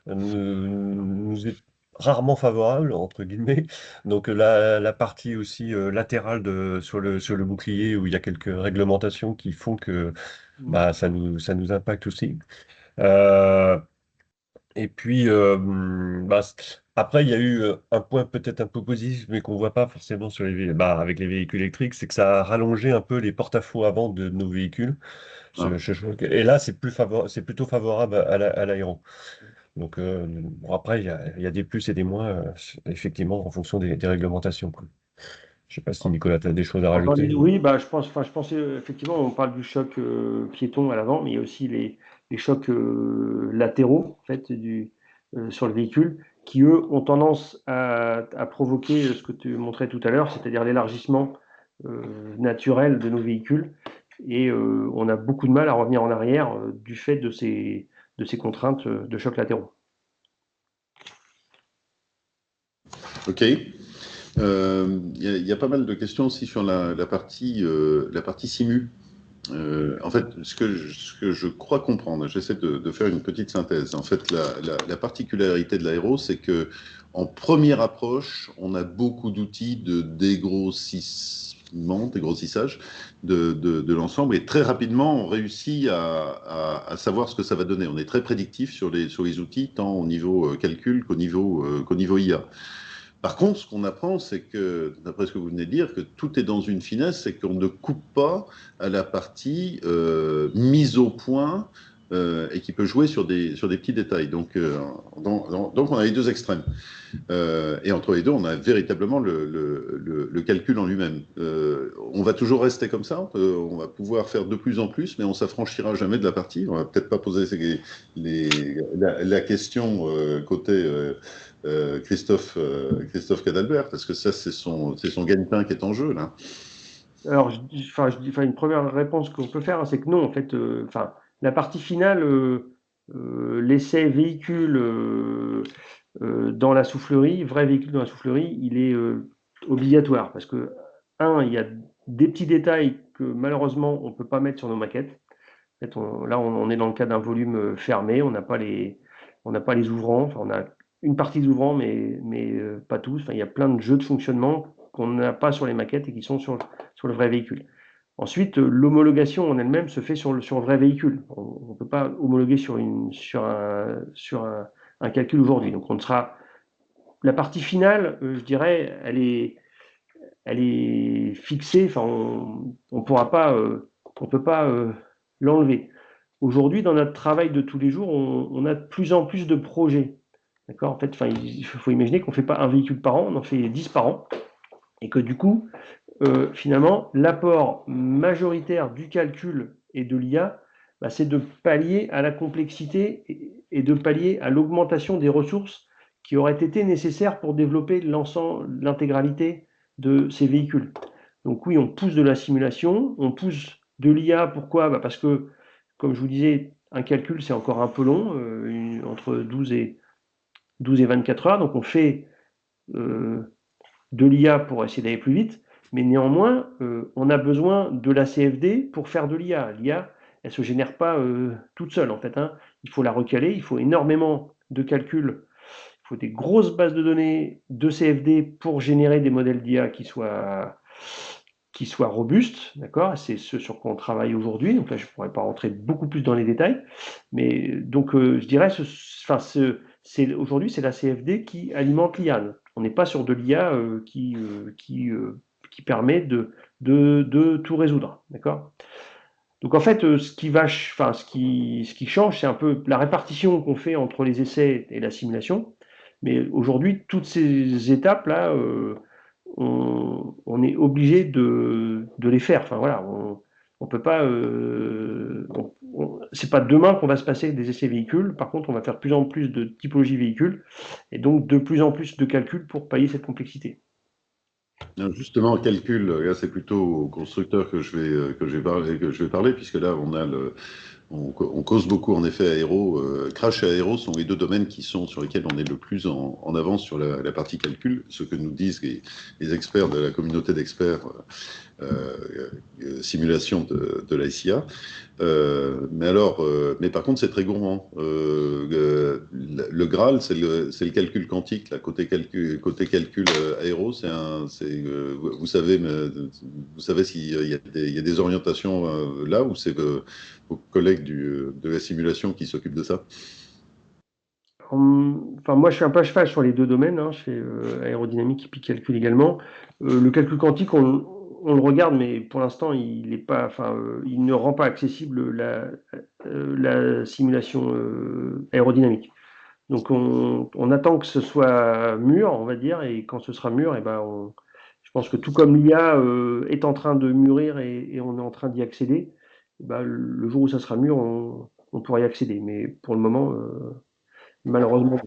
nous est rarement favorable, entre guillemets. Donc la partie aussi latérale sur le bouclier, où il y a quelques réglementations qui font que ça nous impacte aussi. Euh, et puis, après, il y a eu un point peut-être un peu positif, mais qu'on ne voit pas forcément avec les véhicules électriques, c'est que ça a rallongé un peu les porte-à-faux avant de nos véhicules. Et là, c'est plutôt favorable à l'aéro. Donc, après, il y a des plus et des moins, effectivement, en fonction des réglementations, quoi. Je ne sais pas si Nicolas, tu as des choses à rajouter. Oui, je pense effectivement, on parle du choc piéton à l'avant, mais il y a aussi les chocs latéraux en fait, sur le véhicule, qui eux ont tendance à provoquer ce que tu montrais tout à l'heure, c'est-à-dire l'élargissement naturel de nos véhicules. Et on a beaucoup de mal à revenir en arrière du fait de ces contraintes de chocs latéraux. Ok. Il y a pas mal de questions aussi sur la partie simu. En fait, ce que je crois comprendre, j'essaie de faire une petite synthèse. En fait, la particularité de l'aéro, c'est que en première approche, on a beaucoup d'outils de dégrossissage de l'ensemble, et très rapidement, on réussit à savoir ce que ça va donner. On est très prédictif sur les outils, tant au niveau calcul qu'au niveau IA. Par contre, ce qu'on apprend, c'est que, d'après ce que vous venez de dire, que tout est dans une finesse, c'est qu'on ne coupe pas à la partie mise au point et qui peut jouer sur des petits détails. Donc on a les deux extrêmes. Et entre les deux, on a véritablement le calcul en lui-même. On va toujours rester comme ça, on va pouvoir faire de plus en plus, mais on s'affranchira jamais de la partie. On va peut-être pas poser la question côté Christophe Cadalbert, parce que ça, c'est son gagne-pain qui est en jeu, là. Alors, une première réponse qu'on peut faire, hein, c'est que non, en fait, la partie finale, l'essai véhicule dans la soufflerie, vrai véhicule dans la soufflerie, il est obligatoire parce que, il y a des petits détails que malheureusement on ne peut pas mettre sur nos maquettes. En fait, là, on est dans le cas d'un volume fermé, on n'a pas les ouvrants, enfin, on a une partie d'ouvrants, mais pas tous. Enfin, il y a plein de jeux de fonctionnement qu'on n'a pas sur les maquettes et qui sont sur le vrai véhicule. Ensuite, l'homologation en elle-même se fait sur le vrai véhicule. On ne peut pas homologuer sur un calcul aujourd'hui. Donc, la partie finale, je dirais, elle est fixée. Enfin, on pourra pas, on peut pas l'enlever. Aujourd'hui, dans notre travail de tous les jours, on a de plus en plus de projets. D'accord? En fait, il faut imaginer qu'on ne fait pas un véhicule par an, on en fait 10 par an. Et que du coup, finalement, l'apport majoritaire du calcul et de l'IA, c'est de pallier à la complexité et de pallier à l'augmentation des ressources qui auraient été nécessaires pour développer l'intégralité de ces véhicules. Donc oui, on pousse de la simulation, on pousse de l'IA. Pourquoi? Parce que, comme je vous disais, un calcul, c'est encore un peu long, entre 12 et 24 heures. Donc on fait de l'IA pour essayer d'aller plus vite, mais néanmoins, on a besoin de la CFD pour faire de l'IA. L'IA, elle ne se génère pas toute seule, en fait, hein. Il faut la recaler, il faut énormément de calculs, il faut des grosses bases de données de CFD pour générer des modèles d'IA qui soient robustes, d'accord? C'est ce sur quoi on travaille aujourd'hui. Donc là, je ne pourrais pas rentrer beaucoup plus dans les détails, mais donc je dirais, aujourd'hui, c'est la CFD qui alimente l'IA. On n'est pas sur de l'IA qui permet de tout résoudre, d'accord? Donc en fait, ce qui change, c'est un peu la répartition qu'on fait entre les essais et la simulation. Mais aujourd'hui, toutes ces étapes-là, on est obligé de les faire. Enfin voilà, on peut pas. C'est pas demain qu'on va se passer des essais véhicules. Par contre, on va faire de plus en plus de typologies véhicules et donc de plus en plus de calculs pour pallier cette complexité. Alors justement, calcul, là, c'est plutôt au constructeur que je vais parler, puisque là, on cause beaucoup en effet aéro. Crash et aéro sont les deux domaines sur lesquels on est le plus en avance sur la partie calcul, ce que nous disent les experts de la communauté d'experts simulation de la SIA. Mais par contre, c'est très gourmand. Le Graal, c'est le calcul quantique. Là, côté calcul aéro, vous savez s'il y a des orientations là, ou c'est vos collègues de la simulation qui s'occupent de ça? Enfin, moi, je suis un peu à cheval sur les deux domaines, hein. Je fais aérodynamique et puis calcul également. Le calcul quantique, on le regarde, mais pour l'instant, il ne rend pas accessible la simulation aérodynamique. Donc, on attend que ce soit mûr, on va dire, et quand ce sera mûr, je pense que tout comme l'IA est en train de mûrir et on est en train d'y accéder, le jour où ça sera mûr, on pourra y accéder. Mais pour le moment, malheureusement.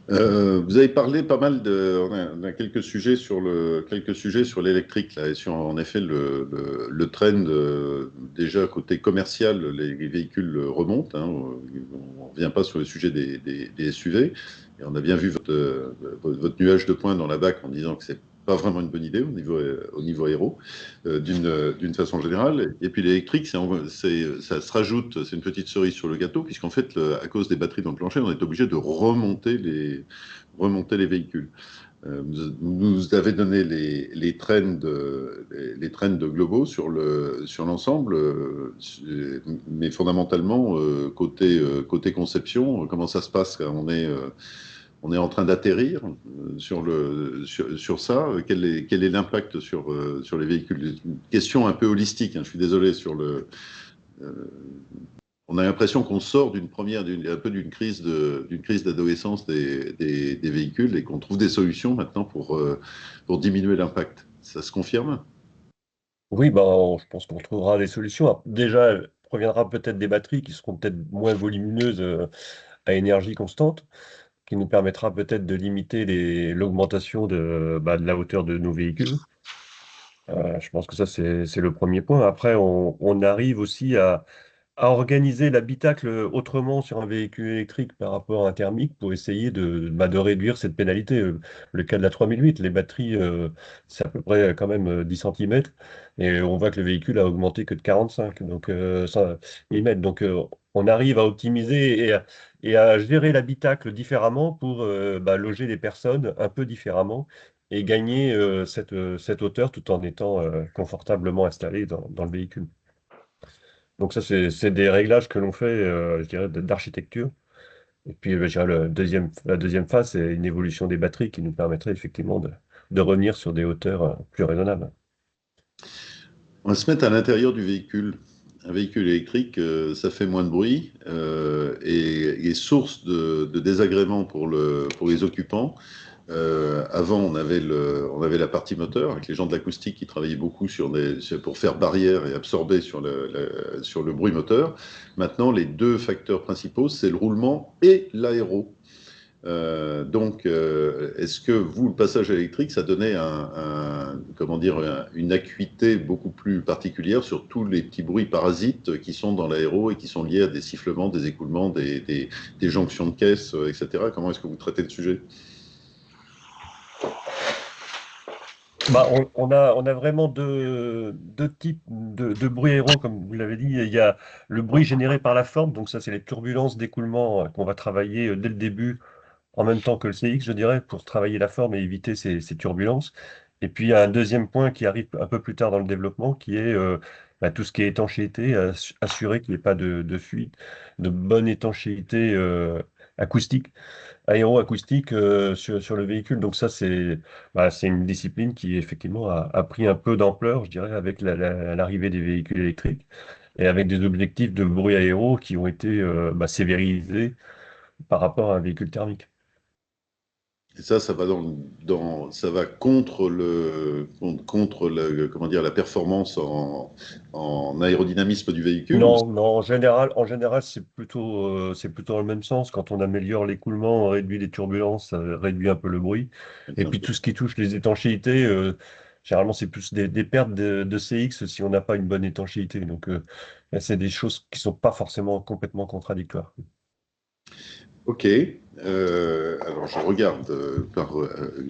Vous avez parlé pas mal on a quelques sujets sur l'électrique là, et sur en effet le trend déjà côté commercial, les véhicules remontent, hein, on ne revient pas sur le sujet des SUV, et on a bien vu votre nuage de points dans la BAC en disant que c'est pas vraiment une bonne idée au niveau aéro, d'une façon générale. Et puis l'électrique, ça se rajoute, c'est une petite cerise sur le gâteau, puisqu'en fait, à cause des batteries dans le plancher, on est obligé de remonter les véhicules. Vous avez donné les trends globaux sur l'ensemble, mais fondamentalement côté conception, comment ça se passe quand on est en train d'atterrir sur ça. Quel est l'impact sur les véhicules? Une question un peu holistique, hein, je suis désolé sur le. On a l'impression qu'on sort un peu d'une crise d'adolescence des véhicules et qu'on trouve des solutions maintenant pour diminuer l'impact. Ça se confirme? Oui, ben, je pense qu'on trouvera des solutions. Alors, déjà, elle proviendra peut-être des batteries qui seront peut-être moins volumineuses à énergie constante, qui nous permettra peut-être de limiter l'augmentation de la hauteur de nos véhicules. Je pense que ça, c'est le premier point. Après, on arrive aussi à organiser l'habitacle autrement sur un véhicule électrique par rapport à un thermique pour essayer de réduire cette pénalité. Le cas de la 3008, les batteries, c'est à peu près quand même 10 cm et on voit que le véhicule a augmenté que de 45 donc, millimètres. Donc on arrive à optimiser et à gérer l'habitacle différemment pour loger les personnes un peu différemment et gagner cette hauteur tout en étant confortablement installé dans le véhicule. Donc ça, c'est des réglages que l'on fait, je dirais, d'architecture. Et puis, je dirais, la deuxième phase, c'est une évolution des batteries qui nous permettrait effectivement de revenir sur des hauteurs plus raisonnables. On va se mettre à l'intérieur du véhicule. Un véhicule électrique, ça fait moins de bruit et source de désagréments pour les occupants. Avant, on avait la partie moteur, avec les gens de l'acoustique qui travaillaient beaucoup pour faire barrière et absorber sur le bruit moteur. Maintenant, les deux facteurs principaux, c'est le roulement et l'aéro. Donc, est-ce que vous, le passage électrique, ça donnait une acuité beaucoup plus particulière sur tous les petits bruits parasites qui sont dans l'aéro et qui sont liés à des sifflements, des écoulements, des jonctions de caisse, etc. Comment est-ce que vous traitez le sujet? On a vraiment deux types de bruit aéro, comme vous l'avez dit. Il y a le bruit généré par la forme, donc ça, c'est les turbulences d'écoulement qu'on va travailler dès le début en même temps que le CX, je dirais, pour travailler la forme et éviter ces turbulences. Et puis, il y a un deuxième point qui arrive un peu plus tard dans le développement, qui est tout ce qui est étanchéité, assurer qu'il n'y ait pas de fuite, de bonne étanchéité acoustique, aéroacoustique sur le véhicule. Donc ça, c'est une discipline qui, effectivement, a pris un peu d'ampleur, je dirais, avec l'arrivée des véhicules électriques et avec des objectifs de bruit aéro qui ont été sévérisés par rapport à un véhicule thermique. Et ça va ça va contre comment dire, la performance en aérodynamisme du véhicule ou... Non, non, en général, c'est plutôt dans le même sens. Quand on améliore l'écoulement, on réduit les turbulences, ça réduit un peu le bruit. Et puis tout ce qui touche les étanchéités, généralement, c'est plus des pertes de CX si on n'a pas une bonne étanchéité. Donc, c'est des choses qui sont pas forcément complètement contradictoires. Ok. Alors je regarde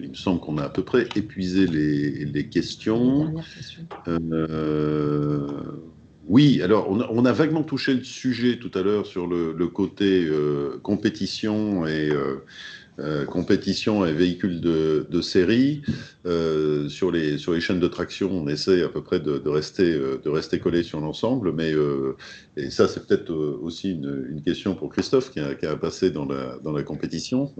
il me semble qu'on a à peu près épuisé les questions. Dernière question. Oui, alors on a vaguement touché le sujet tout à l'heure sur le côté compétition et véhicules de série. Sur les chaînes de traction, on essaie à peu près de rester collé sur l'ensemble, mais et ça c'est peut-être aussi une question pour Christophe qui a passé dans la compétition.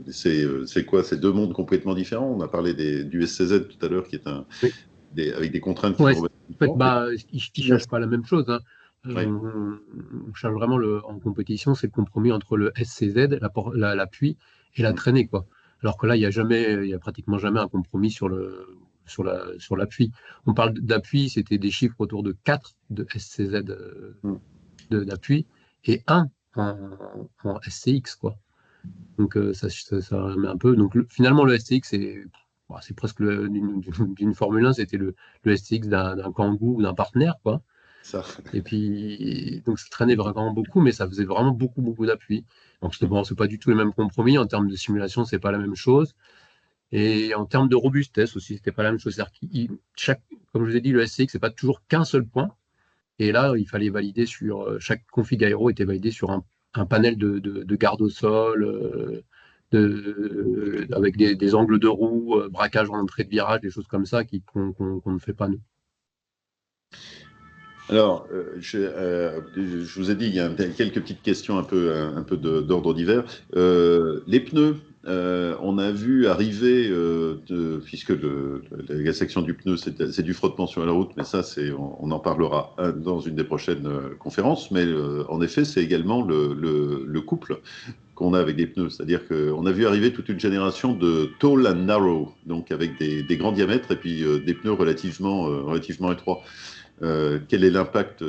C'est quoi? C'est deux mondes complètement différents. On a parlé du SCZ tout à l'heure qui est Oui. avec des contraintes qui Ouais, sont en fait, ils ne cherchent pas la même chose, hein. Ouais. On cherche vraiment en compétition, c'est le compromis entre le SCZ, l'appui et la traînée, quoi. Alors que là, il y a pratiquement jamais un compromis sur l'appui. On parle d'appui, c'était des chiffres autour de 4 de SCZ d'appui et 1 en SCX, quoi. Donc ça met un peu. Donc finalement, le SCX, c'est presque d'une Formule 1, c'était le SCX d'un Kangoo ou d'un partenaire, quoi. Ça. Et puis, donc ça traînait vraiment beaucoup, mais ça faisait vraiment beaucoup, beaucoup d'appui. Donc, c'est pas du tout les mêmes compromis. En termes de simulation, c'est pas la même chose. Et en termes de robustesse aussi, c'était pas la même chose. Comme je vous ai dit, le SCX, c'est pas toujours qu'un seul point. Et là, il fallait valider chaque config aéro était validé sur un panel de garde au sol, avec des angles de roue, braquage en entrée de virage, des choses comme ça qu'on ne fait pas nous. Alors, je vous ai dit, il y a quelques petites questions un peu d'ordre divers. Les pneus, on a vu arriver, puisque la section du pneu, c'est du frottement sur la route, mais ça, on en parlera dans une des prochaines conférences, mais en effet, c'est également le couple qu'on a avec des pneus. C'est-à-dire qu'on a vu arriver toute une génération de tall and narrow, donc avec des grands diamètres et puis des pneus relativement étroits. Quel est l'impact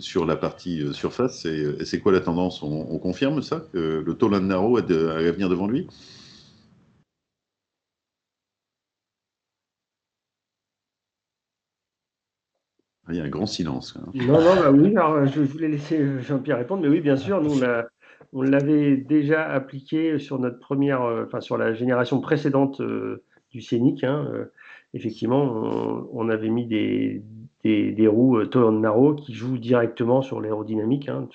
sur la partie surface et c'est quoi la tendance? On confirme ça, que le tall and narrow a à venir devant lui? Il y a un grand silence. Hein. Non, bah oui, alors je voulais laisser Jean-Pierre répondre, mais oui, bien sûr, nous on l'avait déjà appliqué sur notre première, enfin sur la génération précédente du Scénic. Hein, effectivement, on avait mis des roues tall and narrow qui jouent directement sur l'aérodynamique. Hein,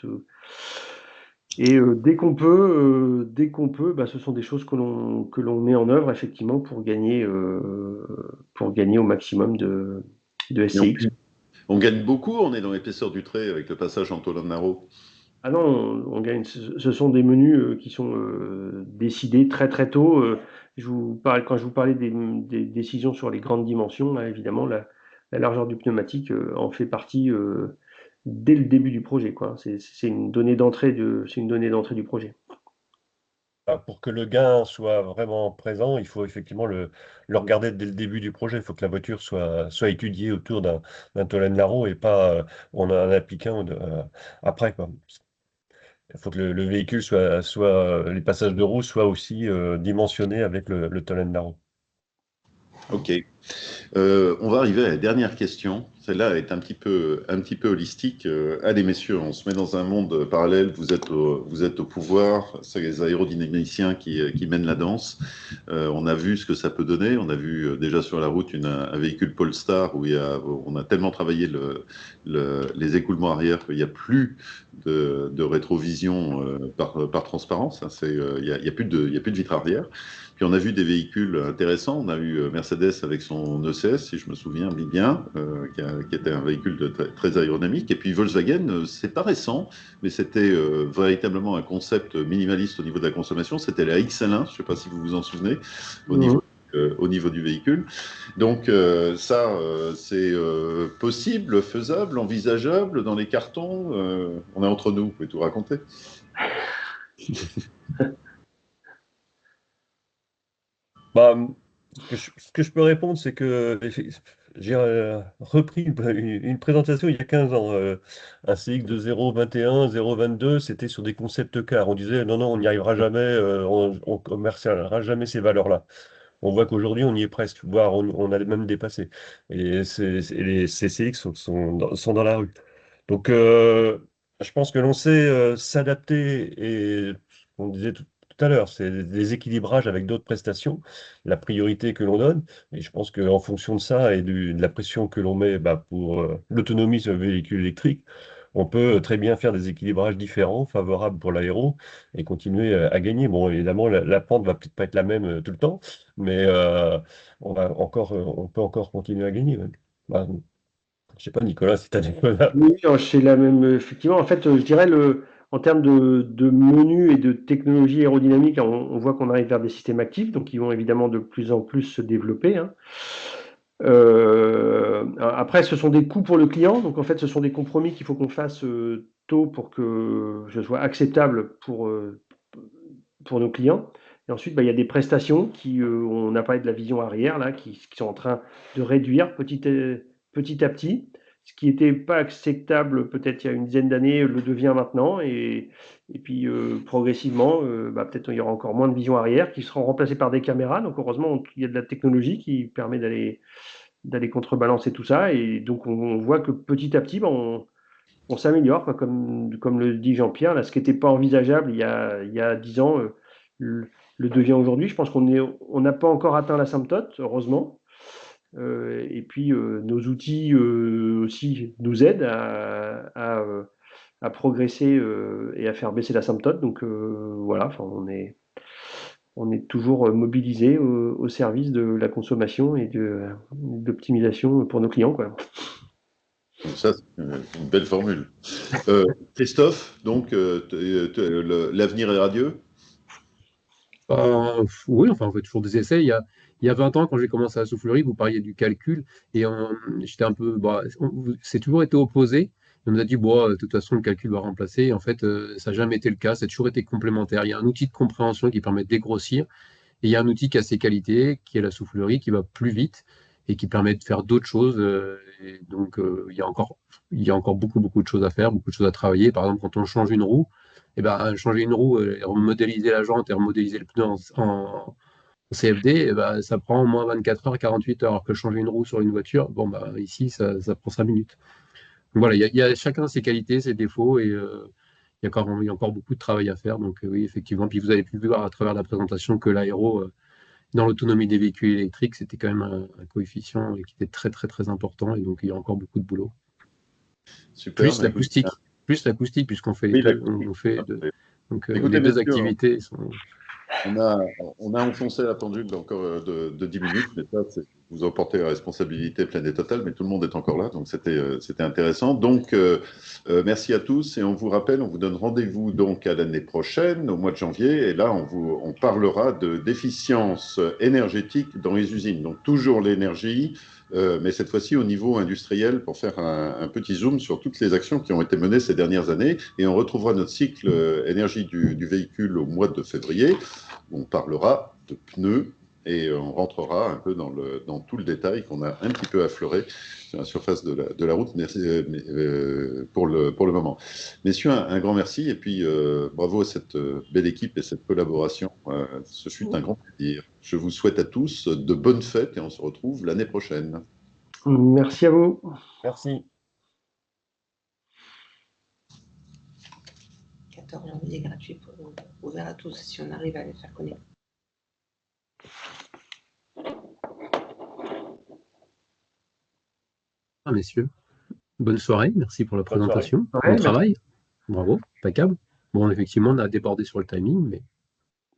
et dès qu'on peut, bah, ce sont des choses que l'on met en œuvre effectivement pour gagner au maximum de SCX. On gagne beaucoup, on est dans l'épaisseur du trait avec le passage en tall and narrow. Ah non, on gagne. Ce sont des menus qui sont décidés très très tôt. Quand je vous parlais des décisions sur les grandes dimensions, là, évidemment, la largeur du pneumatique en fait partie dès le début du projet, quoi. C'est une donnée d'entrée du projet. Pour que le gain soit vraiment présent, il faut effectivement le regarder dès le début du projet. Il faut que la voiture soit étudiée autour d'un Tolène Larron et pas on en applique un après, quoi. Il faut que le véhicule les passages de roue soient aussi dimensionnés avec le Tolène Larron. Ok. On va arriver à la dernière question. Celle-là est un petit peu holistique. Allez, messieurs, on se met dans un monde parallèle. Vous êtes au pouvoir. C'est les aérodynamiciens qui mènent la danse. On a vu ce que ça peut donner. On a vu déjà sur la route un véhicule Polestar où on a tellement travaillé les écoulements arrière qu'il n'y a plus de rétrovision par transparence. Hein. Il n'y a plus de vitre arrière. Puis on a vu des véhicules intéressants. On a eu Mercedes avec son ECS, si je me souviens bien, qui était un véhicule très aérodynamique. Et puis Volkswagen, c'est pas récent, mais c'était véritablement un concept minimaliste au niveau de la consommation. C'était la XL1, je ne sais pas si vous vous en souvenez, au niveau du véhicule. Donc ça, c'est possible, faisable, envisageable dans les cartons. On est entre nous, vous pouvez tout raconter. Bah, ce que je peux répondre, c'est que j'ai repris une présentation il y a 15 ans. Un CX de 0,21, 0,22, c'était sur des concepts cars. On disait non, on n'y arrivera jamais, on commercialisera jamais ces valeurs-là. On voit qu'aujourd'hui, on y est presque, voire on a même dépassé. Et les CCX sont dans la rue. Donc, je pense que l'on sait s'adapter et, on disait tout à l'heure, c'est des équilibrages avec d'autres prestations, la priorité que l'on donne. Et je pense qu'en fonction de ça et de la pression que l'on met pour l'autonomie sur le véhicule électrique, on peut très bien faire des équilibrages différents, favorables pour l'aéro, et continuer à gagner. Bon, évidemment, la pente va peut-être pas être la même tout le temps, mais on peut encore continuer à gagner. Ouais. Bah, je sais pas, Nicolas, si tu as des choses à... Oui, c'est la même. Effectivement, en fait, je dirais en termes de menu et de technologie aérodynamique, on voit qu'on arrive vers des systèmes actifs, donc ils vont évidemment de plus en plus se développer. Hein. Après, ce sont des coûts pour le client, donc en fait, ce sont des compromis qu'il faut qu'on fasse tôt pour que ce soit acceptable pour nos clients. Et ensuite, il y a des prestations on a parlé de la vision arrière, là, qui sont en train de réduire petit à petit. Ce qui n'était pas acceptable peut-être il y a une dizaine d'années le devient maintenant. Et puis progressivement, peut-être il y aura encore moins de vision arrière qui seront remplacées par des caméras. Donc heureusement, il y a de la technologie qui permet d'aller contrebalancer tout ça. Et donc on voit que petit à petit, on s'améliore, quoi, comme le dit Jean-Pierre. Là, ce qui n'était pas envisageable il y a 10 ans, le devient aujourd'hui. Je pense qu'on n'a pas encore atteint l'asymptote, heureusement. Et puis nos outils aussi nous aident à progresser et à faire baisser l'asymptote. Donc voilà, on est toujours mobilisé au service de la consommation et de l'optimisation pour nos clients, quoi. Donc ça, c'est une belle formule. Christophe, donc l'avenir est radieux? Oui, enfin, on fait toujours des essais. Il y a 20 ans, quand j'ai commencé à la soufflerie, vous parliez du calcul, et j'étais un peu. C'est toujours été opposé. On nous a dit, bon, de toute façon, le calcul va remplacer. Et en fait, ça n'a jamais été le cas. Ça a toujours été complémentaire. Il y a un outil de compréhension qui permet de dégrossir, et il y a un outil qui a ses qualités, qui est la soufflerie, qui va plus vite et qui permet de faire d'autres choses. Et donc, il y a encore beaucoup, beaucoup de choses à faire, beaucoup de choses à travailler. Par exemple, quand on change une roue, eh ben, changer une roue, remodéliser la jante et remodéliser le pneu en CFD, eh ben, ça prend au moins 24 heures, 48 heures. Alors que changer une roue sur une voiture, bon, bah, ici, ça prend 5 minutes. Donc, voilà, il y a chacun ses qualités, ses défauts, et il y a encore beaucoup de travail à faire. Donc, oui, effectivement. Puis vous avez pu voir à travers la présentation que l'aéro, dans l'autonomie des véhicules électriques, c'était quand même un coefficient qui était très, très, très important. Et donc, il y a encore beaucoup de boulot. Super. Plus l'acoustique. Plus l'acoustique, puisqu'on fait les Oui, deux. Donc, écoutez, les deux messieurs, activités sont. on a enfoncé la pendule encore de 10 minutes, mais ça, vous en portez la responsabilité pleine et totale, mais tout le monde est encore là, donc c'était intéressant. Donc, merci à tous, et on vous rappelle, on vous donne rendez-vous donc à l'année prochaine, au mois de janvier, et là, on parlera d'efficience énergétique dans les usines. Donc, toujours l'énergie, mais cette fois-ci au niveau industriel, pour faire un petit zoom sur toutes les actions qui ont été menées ces dernières années, et on retrouvera notre cycle énergie du véhicule au mois de février. On parlera de pneus et on rentrera un peu dans tout le détail qu'on a un petit peu affleuré sur la surface de la route. Merci pour le moment. Messieurs, un grand merci et puis bravo à cette belle équipe et cette collaboration. Ce fut un grand plaisir. Je vous souhaite à tous de bonnes fêtes et on se retrouve l'année prochaine. Merci à vous. Merci. 14 janvier gratuit ouvert à tous si on arrive à les faire connecter. Messieurs, bonne soirée. Merci pour la Bonne présentation. soirée. Bon travail. Bravo. Impeccable. Bon, effectivement, on a débordé sur le timing, mais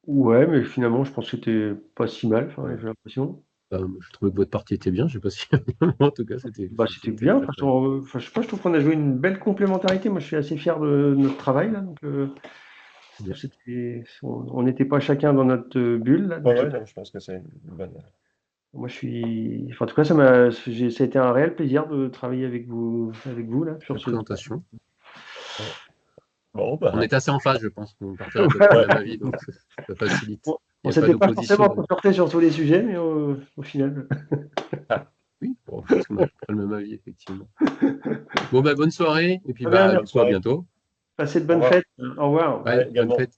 Ouais, mais finalement, je pense que c'était pas si mal, enfin, j'ai l'impression. je trouvais que votre partie était bien. Je sais pas si. En tout cas, c'était. C'était bien. très, Enfin, très je sais pas, je trouve qu'on a joué une belle complémentarité. Moi, je suis assez fier de notre travail, là. Donc, bien. on n'était pas chacun dans notre bulle, là. Donc, Ouais, non, je pense que c'est une bonne. moi, enfin, en tout cas, ça a été un réel plaisir de travailler avec vous là, sur La ce. présentation. Bon, bah, On est assez en phase, je pense. On partage à peu près le même avis, donc ça facilite. On Il n'y a s'était pas d'opposition. forcément concerté sur tous les sujets, mais au final. Oui, bon, je pense qu'on a à peu près le même avis, effectivement. Bon, bonne soirée, et puis Très bien, du coup, à bientôt. Passez de Au bonnes revoir. fêtes. Au revoir. Ouais, bonne également. fête.